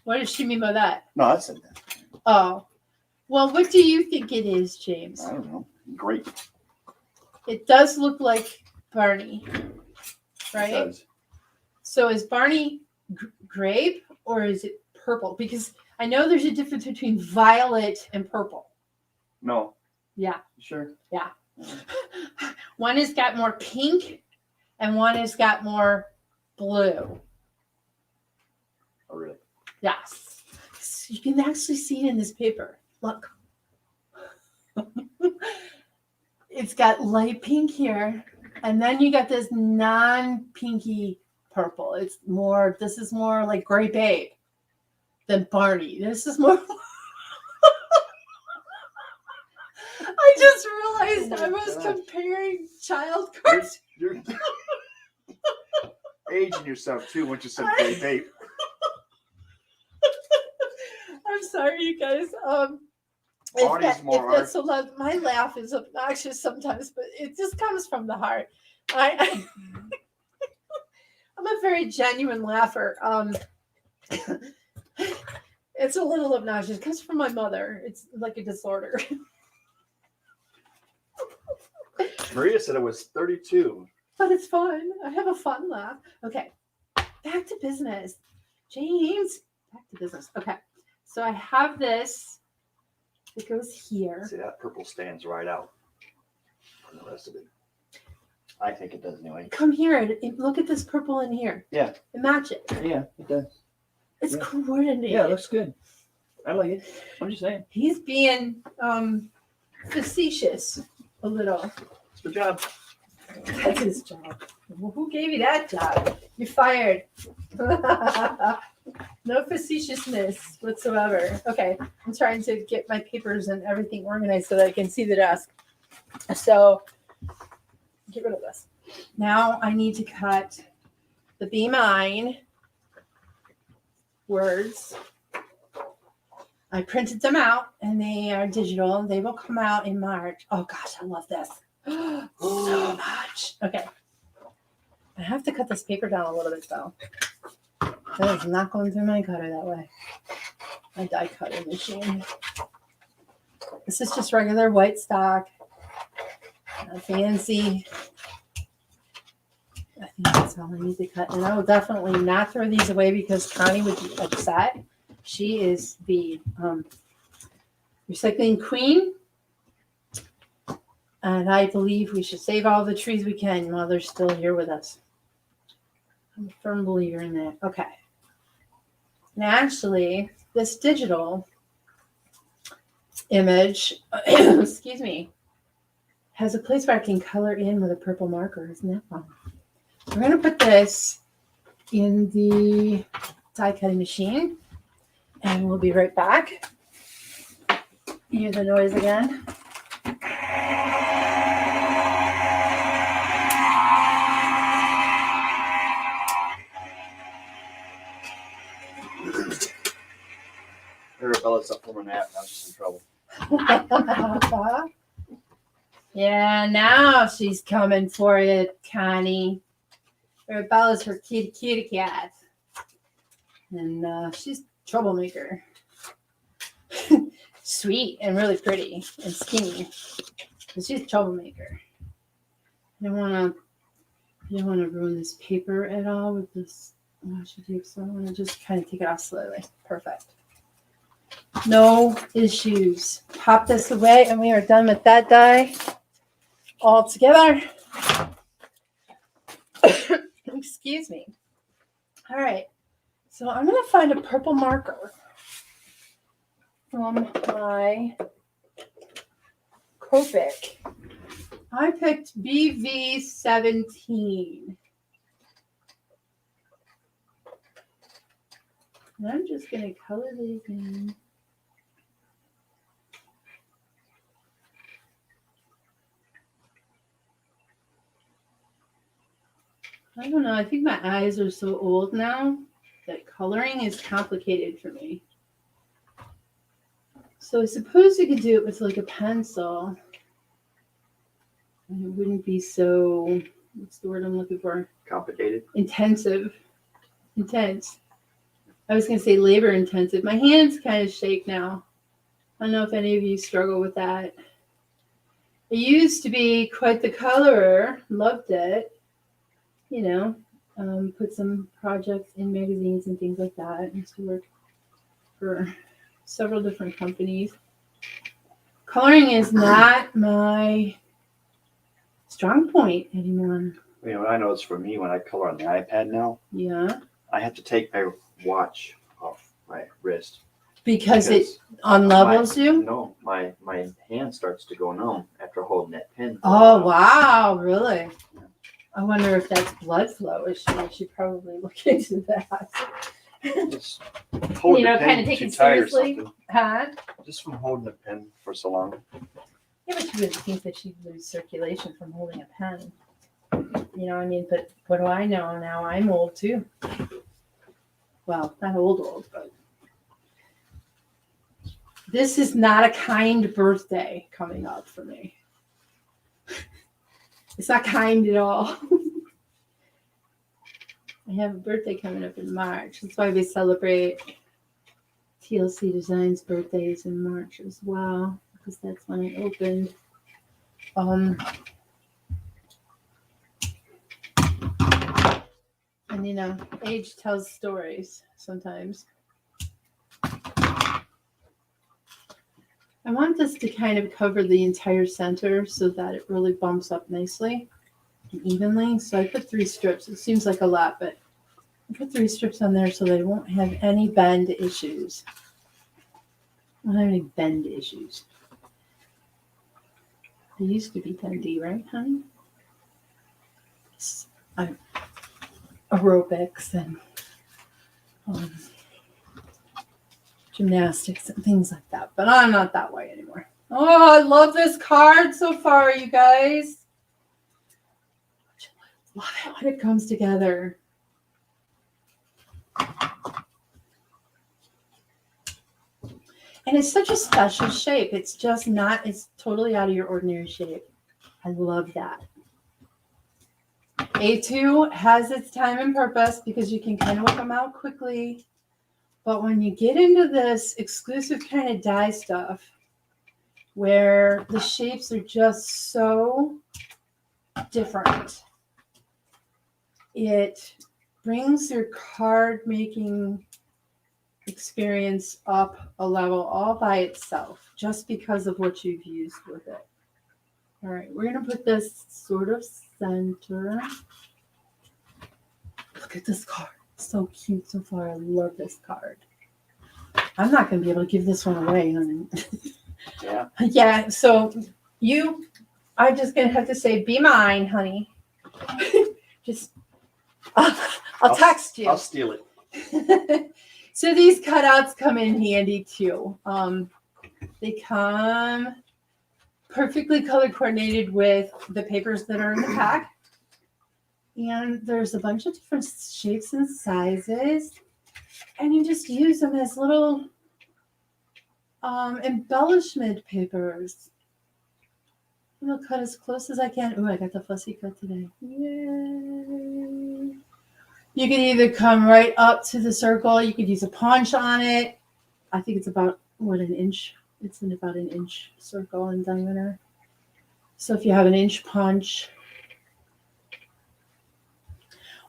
What does she mean by that? No, I said that. Oh, well, what do you think it is, James? I don't know. Great. It does look like Barney, It right? does. So is Barney grape or is it purple? Because I know there's a difference between violet and purple. No. Yeah. Sure. Yeah. One has got more pink and one has got more blue. Oh, really? Yes. So you can actually see it in this paper. Look. It's got light pink here. And then you got this non-pinky purple. This is more like Gray Babe than Barney. This is more. I just realized I was comparing child cards. You're aging yourself too once you said Gray Babe. I'm sorry, you guys. Barney's more if that's so loud, my laugh is obnoxious sometimes, but it just comes from the heart. I'm a very genuine laugher. It's a little obnoxious. It comes from my mother. It's like a disorder. Maria said it was 32. But it's fun. I have a fun laugh. Okay, back to business. James, back to business. Okay, so I have this that goes here. See, that purple stands right out from the rest of it. I think it does anyway. Come here and look at this purple in here. Yeah. And match it. Yeah, it does. It's Yeah. coordinated. Yeah, it looks good. I like it. I'm just saying. He's being facetious a little. It's good job. That's his job. Well, who gave you that job? You're fired. No facetiousness whatsoever. Okay, I'm trying to get my papers and everything organized so that I can see the desk. So, get rid of this. Now I need to cut the Be Mine words. I printed them out and they are digital. They will come out in March. Oh gosh, I love this. So much. Okay. I have to cut this paper down a little bit though. That is not going through my cutter that way. My die cutting machine. This is just regular white stock. Not fancy. I think that's all I need to cut. And I will definitely not throw these away because Connie would be upset. She is the recycling queen. And I believe we should save all the trees we can while they're still here with us. I'm a firm believer in that. Okay. And actually, this digital image, excuse me, has a place where I can color in with a purple marker. Isn't that fun? We're going to put this in the die cutting machine. And we'll be right back. Hear the noise again. Arabella's up from a nap. Now she's in trouble. Yeah, now she's coming for it, Connie. Arabella's her kitty cat. And she's troublemaker. Sweet and really pretty and skinny. But she's a troublemaker. I don't want to I don't want to ruin this paper at all with this washi tape, so I'm going to just kind of take it off slowly. Perfect. No issues. Pop this away, and we are done with that die all together. Excuse me. All right. So I'm going to find a purple marker from my Copic. I picked BV17. And I'm just going to color these in. I don't know. I think my eyes are so old now that coloring is complicated for me. So I suppose you could do it with like a pencil. And it wouldn't be so, what's the word I'm looking for? Complicated. Intense. I was going to say labor intensive. My hands kind of shake now. I don't know if any of you struggle with that. I used to be quite the colorer. Loved it. You know, put some projects in magazines and things like that. I used to work for several different companies. Coloring is not my strong point anymore. You know, I know it's for me when I color on the iPad now. Yeah. I have to take my watch off my wrist. Because it unlevels you? No, my hand starts to go numb after holding that pen. Oh, wow. Really? I wonder if that's blood flow issue. I should probably look into that. Just hold the pen kind of take too it tight or seriously. something. Huh? Just from holding the pen for so long. Yeah, but you wouldn't think that she'd lose circulation from holding a pen. You know what I mean? But what do I know now? I'm old too. Well, not old, but this is not a kind birthday coming up for me. It's not kind at all. I have a birthday coming up in March. That's why we celebrate TLC Designs birthdays in March as well, because that's when I opened. And you know, age tells stories sometimes. I want this to kind of cover the entire center so that it really bumps up nicely and evenly. So I put 3 strips. It seems like a lot, but I put 3 strips on there so they won't have any bend issues. I don't have any bend issues. They used to be bendy, right, honey? Aerobics and gymnastics and things like that. But I'm not that way anymore. Oh, I love this card so far, you guys. Love it when it comes together. And it's such a special shape. It's just not, it's totally out of your ordinary shape. I love that. A2 has its time and purpose because you can kind of whip them out quickly. But when you get into this exclusive kind of die stuff where the shapes are just so different, it brings your card making experience up a level all by itself just because of what you've used with it. All right, we're going to put this sort of center. Look at this card. So cute so far. I love this card. I'm not going to be able to give this one away, honey. Yeah. Yeah, so I'm just going to have to say, be mine, honey. Just, I'll text you. I'll steal it. So these cutouts come in handy too. They come perfectly color coordinated with the papers that are in the pack. And there's a bunch of different shapes and sizes. And you just use them as little embellishment papers. I'm going to cut as close as I can. Oh, I got the fussy cut today. Yay. You can either come right up to the circle. You could use a punch on it. I think it's about, an inch? It's in about an inch circle in diameter. So if you have an inch punch,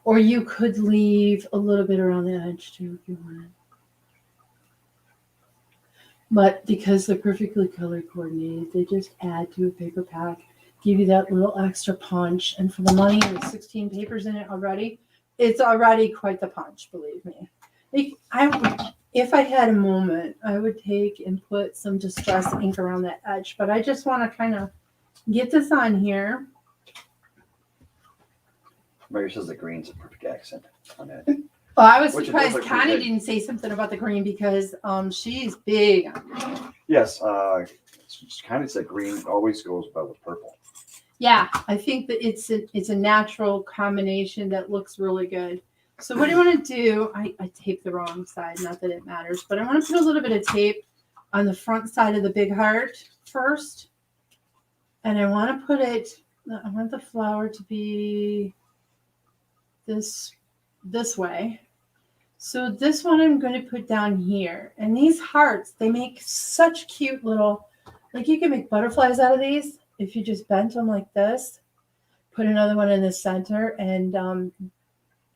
Or you could leave a little bit around the edge too if you wanted. But because they're perfectly color coordinated, they just add to a paper pack, give you that little extra punch. And for the money with 16 papers in it already, it's already quite the punch, believe me. If I had a moment, I would take and put some distress ink around that edge. But I just want to kind of get this on here. Mary says the green's a perfect accent on it. Well, I was Which it surprised does look Connie pretty good. didn't say something about the green because she's big on green. Yes, it's kind of said green always goes well with purple. Yeah, I think that it's a natural combination that looks really good. So what I want to do, I taped the wrong side, not that it matters, but I want to put a little bit of tape on the front side of the big heart first. And I want to put it, I want the flower to be this way. So this one I'm going to put down here. And these hearts, they make such cute little, like you can make butterflies out of these if you just bent them like this. Put another one in the center and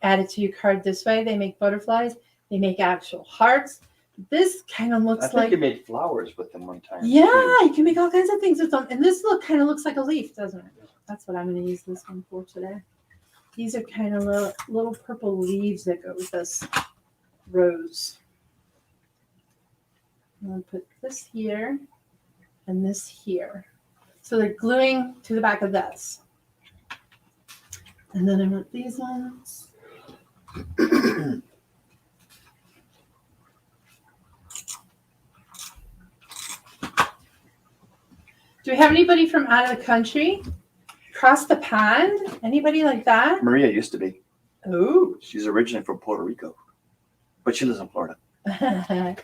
add it to your card this way. They make butterflies. They make actual hearts. This kind of looks I think like, you made flowers with them one time. yeah, too. you can make all kinds of things with them. And this kind of looks like a leaf, doesn't it? That's what I'm going to use this one for today. These are kind of little purple leaves that go with this rose. I'm going to put this here and this here. So they're gluing to the back of this. And then I want these ones. Do we have anybody from out of the country? Across the pond? Anybody like that? Maria used to be. Oh. She's originally from Puerto Rico, but she lives in Florida. I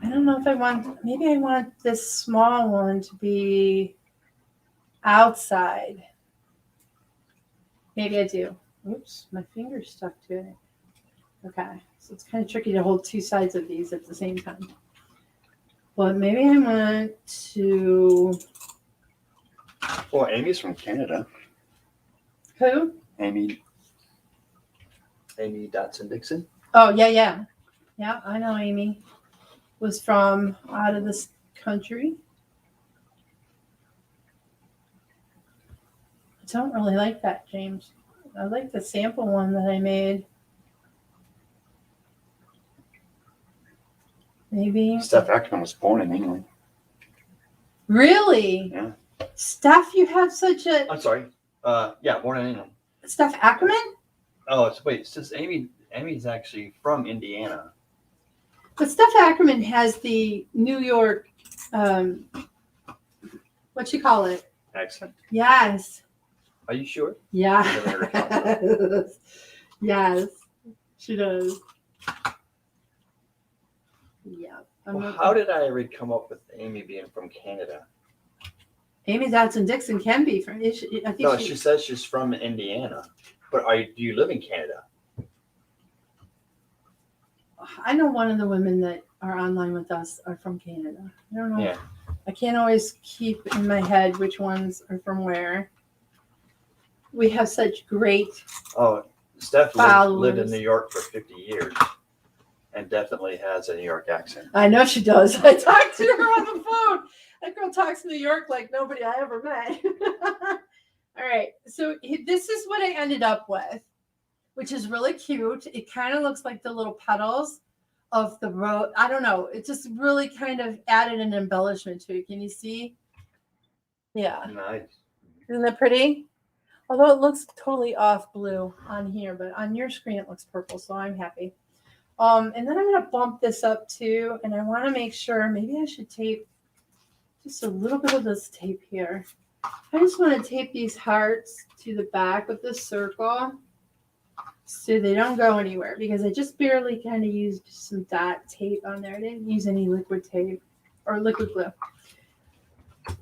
don't know if maybe I want this small one to be outside. Maybe I do. Oops, my finger's stuck to it. Okay, so it's kind of tricky to hold two sides of these at the same time. But maybe I want to. Well, Amy's from Canada. Who? Amy Dotson Dixon. Oh, yeah. Yeah, I know Amy. Was from out of this country. I don't really like that, James. I like the sample one that I made. Maybe. Steph Ackerman was born in England. Really? Yeah. Steph, you have such a. I'm sorry. Yeah, born in England. Steph Ackerman? Oh, it says Amy's actually from Indiana. But Steph Ackerman has the New York, what you call it? Accent. Yes. Are you sure? Yeah. Never heard Yes, she does. Yeah. Well, how did I ever come up with Amy being from Canada? Amy Dotson Dixon can be from. I think No, she says she's from Indiana. But do you live in Canada? I know one of the women that are online with us are from Canada. I don't know. Yeah. I can't always keep in my head which ones are from where. We have such great. Oh, Steph Followers. lived in New York for 50 years and definitely has a New York accent. I know she does. I talked to her on the phone. That girl talks New York like nobody I ever met. All right. So this is what I ended up with, which is really cute. It kind of looks like the little petals of the rose. I don't know. It just really kind of added an embellishment to it. Can you see? Yeah. Nice. Isn't that pretty? Although it looks totally off blue on here, but on your screen it looks purple, so I'm happy. And then I'm going to bump this up too, and I want to make sure, maybe I should tape just a little bit of this tape here. I just want to tape these hearts to the back of the circle so they don't go anywhere, because I just barely kind of used some dot tape on there. I didn't use any liquid tape or liquid glue.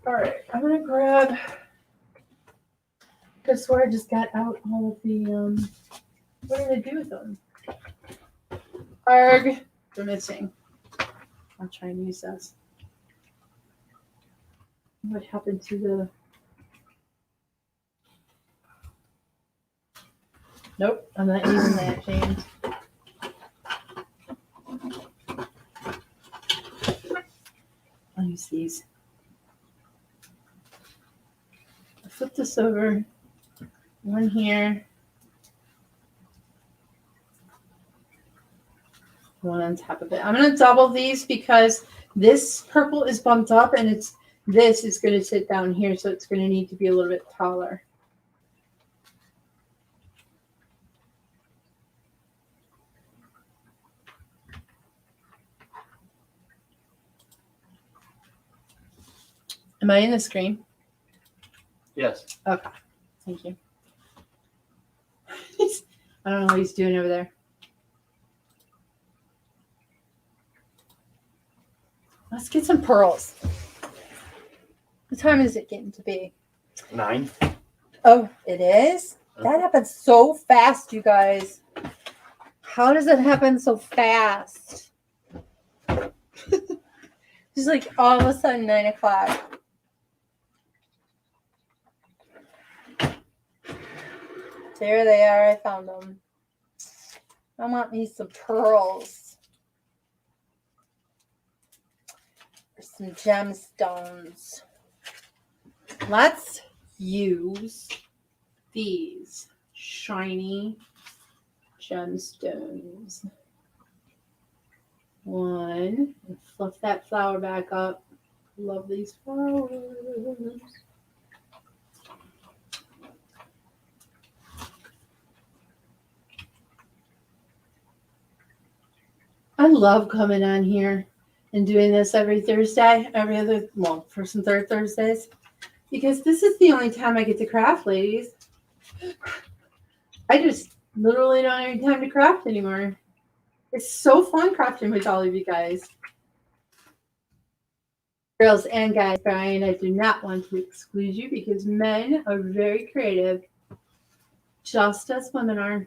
All right, I'm going to grab, I swear I just got out all of the, what did I do with them? Arg, they're missing. I'll try and use this. What happened to the... Nope, I'm not using that, James. I'll use these. I'll flip this over. One here. One on top of it. I'm going to double these because this purple is bumped up and this is going to sit down here, so it's going to need to be a little bit taller. Am I in the screen? Yes. Okay. Thank you. I don't know what he's doing over there. Let's get some pearls. What time is it getting to be? 9. Oh, it is? That happens so fast, you guys. How does it happen so fast? Just like all of a sudden 9 o'clock. There they are. I found them. I want me some pearls. Or some gemstones. Let's use these shiny gemstones. One. Fluff that flower back up. Love these flowers. I love coming on here and doing this every Thursday, first and third Thursdays, because this is the only time I get to craft, ladies. I just literally don't have any time to craft anymore. It's so fun crafting with all of you guys. Girls and guys, Brian, I do not want to exclude you because men are very creative, just as women are.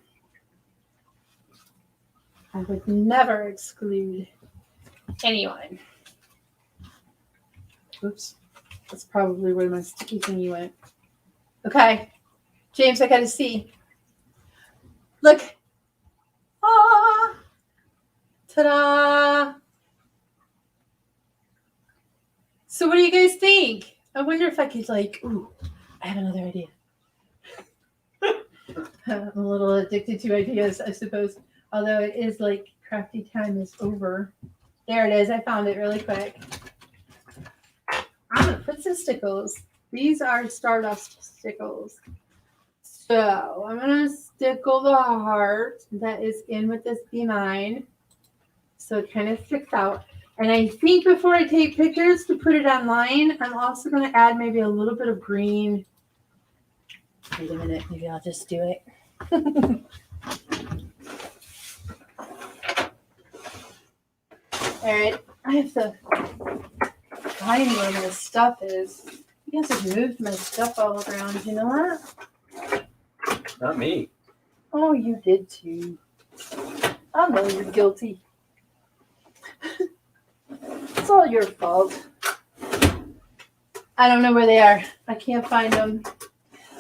I would never exclude anyone. Oops. That's probably where my sticky thingy went. Okay. James, I got to see. Look. Ah. Ta-da. So what do you guys think? I wonder if I could I have another idea. I'm a little addicted to ideas, I suppose. Although it is like crafty time is over. There it is. I found it really quick. I'm going to put some stickles. These are Stardust Stickles. So I'm going to stickle the heart that is in with this B9. So it kind of sticks out. And I think before I take pictures to put it online, I'm also going to add maybe a little bit of green. Wait a minute. Maybe I'll just do it. All right, I have to find where my stuff is. You guys have moved my stuff all around. You know what? Not me. Oh, you did too. I know you're guilty. It's all your fault. I don't know where they are. I can't find them.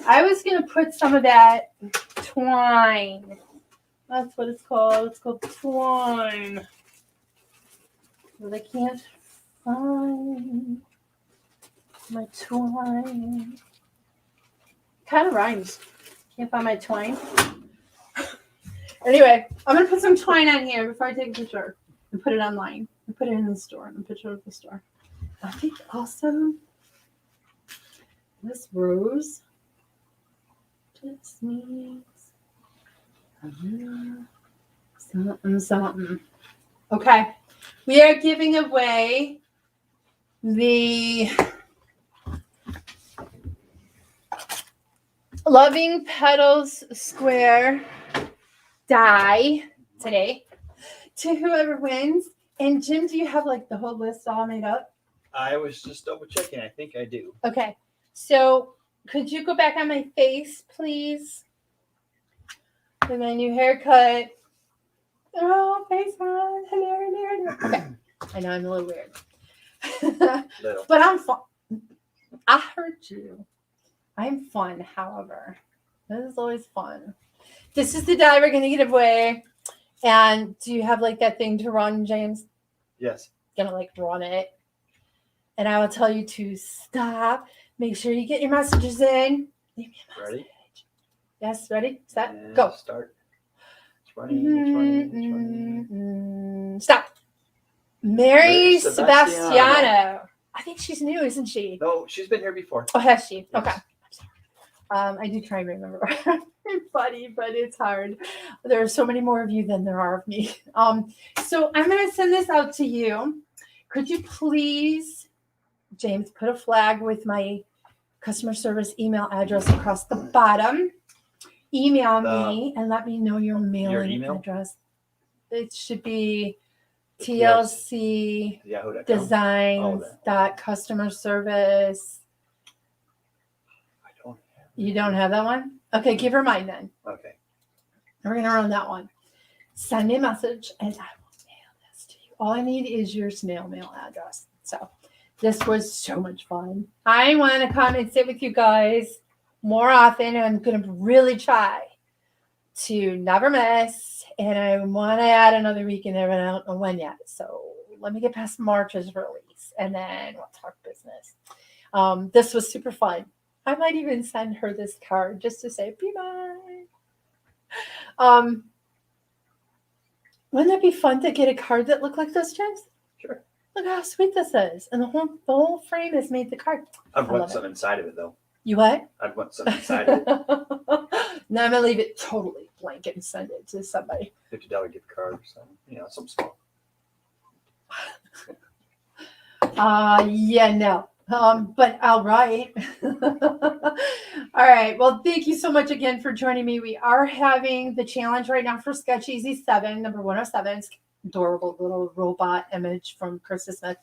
I was going to put some of that twine. That's what it's called. It's called twine. But I can't find my twine. Kind of rhymes. Can't find my twine. Anyway, I'm going to put some twine on here before I take a picture and put it online. And put it in the store. And a picture of the store. I think also this rose just needs something. Okay. We are giving away the Loving Petals Square die today to whoever wins. And Jim, do you have the whole list all made up? I was just double checking. I think I do. Okay. So could you go back on my face, please? With my new haircut. Oh, face on. Hello. Okay. I know I'm a little weird. Little. But I'm fun. I heard you. I'm fun, however. This is always fun. This is the die we're going to give away. And do you have like that thing to run, James? Yes. Gonna like run it. And I will tell you to stop. Make sure you get your messages in. Leave me a message. Ready? Yes, ready? Set, And go. Start. It's running. Stop. Mary Mary Sebastiano. I think she's new, isn't she? No, she's been here before. Oh, has she? Yes. Okay. I do try and remember everybody, but it's hard. There are so many more of you than there are of me. So I'm going to send this out to you. Could you please, James, put a flag with my customer service email address across the bottom? Email me and let me know your mailing email? address. It should be TLC. TLC Yahoo.com. Designs customer service. I don't have it. You don't have that one? Okay, give her mine then. Okay. We're going to run that one. Send me a message and I will mail this to you. All I need is your snail mail address. So this was so much fun. I want to come and sit with you guys more often. I'm going to really try to never miss. And I want to add another week in there, but I don't know when yet. So let me get past March's release and then we'll talk business. This was super fun. I might even send her this card just to say, be mine. Wouldn't that be fun to get a card that looked like this, James? Sure. Look how sweet this is. And the whole frame has made the card. I'd want love something inside of it, though. You what? I'd want something inside of it. No, I'm going to leave it totally blank and send it to somebody. $50 gift card or something. You know, something small. Yeah, no. But I'll write. All right. Well, thank you so much again for joining me. We are having the challenge right now for Sketch Easy 7, number 107. It's adorable little robot image from Krista Smith.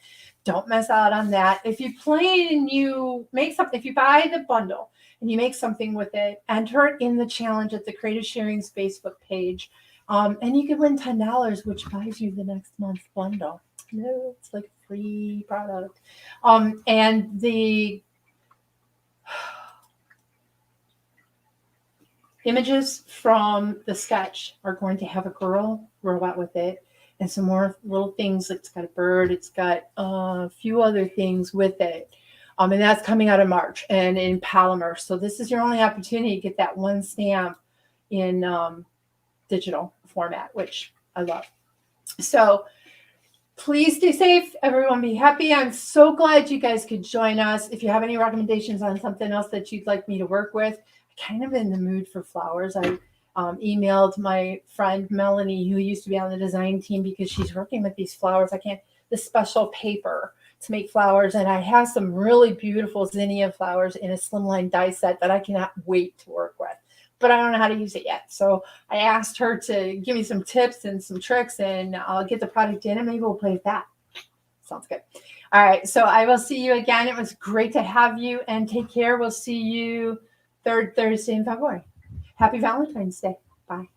Don't miss out on that. If you play and you make something, if you buy the bundle and you make something with it, enter it in the challenge at the Creative Sharing's Facebook page. And you can win $10, which buys you the next month's bundle. No, it's like a free product. And the images from the sketch are going to have a girl robot with it and some more little things. It's got a bird. It's got a few other things with it. And that's coming out in March and in Polymer. So this is your only opportunity to get that one stamp in digital format, which I love. So please stay safe. Everyone be happy. I'm so glad you guys could join us. If you have any recommendations on something else that you'd like me to work with, I'm kind of in the mood for flowers. I emailed my friend Melanie, who used to be on the design team, because she's working with these flowers. This special paper to make flowers. And I have some really beautiful zinnia flowers in a slimline die set that I cannot wait to work with. But I don't know how to use it yet. So I asked her to give me some tips and some tricks, and I'll get the product in and maybe we'll play with that. Sounds good. All right. So I will see you again. It was great to have you, and take care. We'll see you third Thursday in February. Happy Valentine's Day. Bye.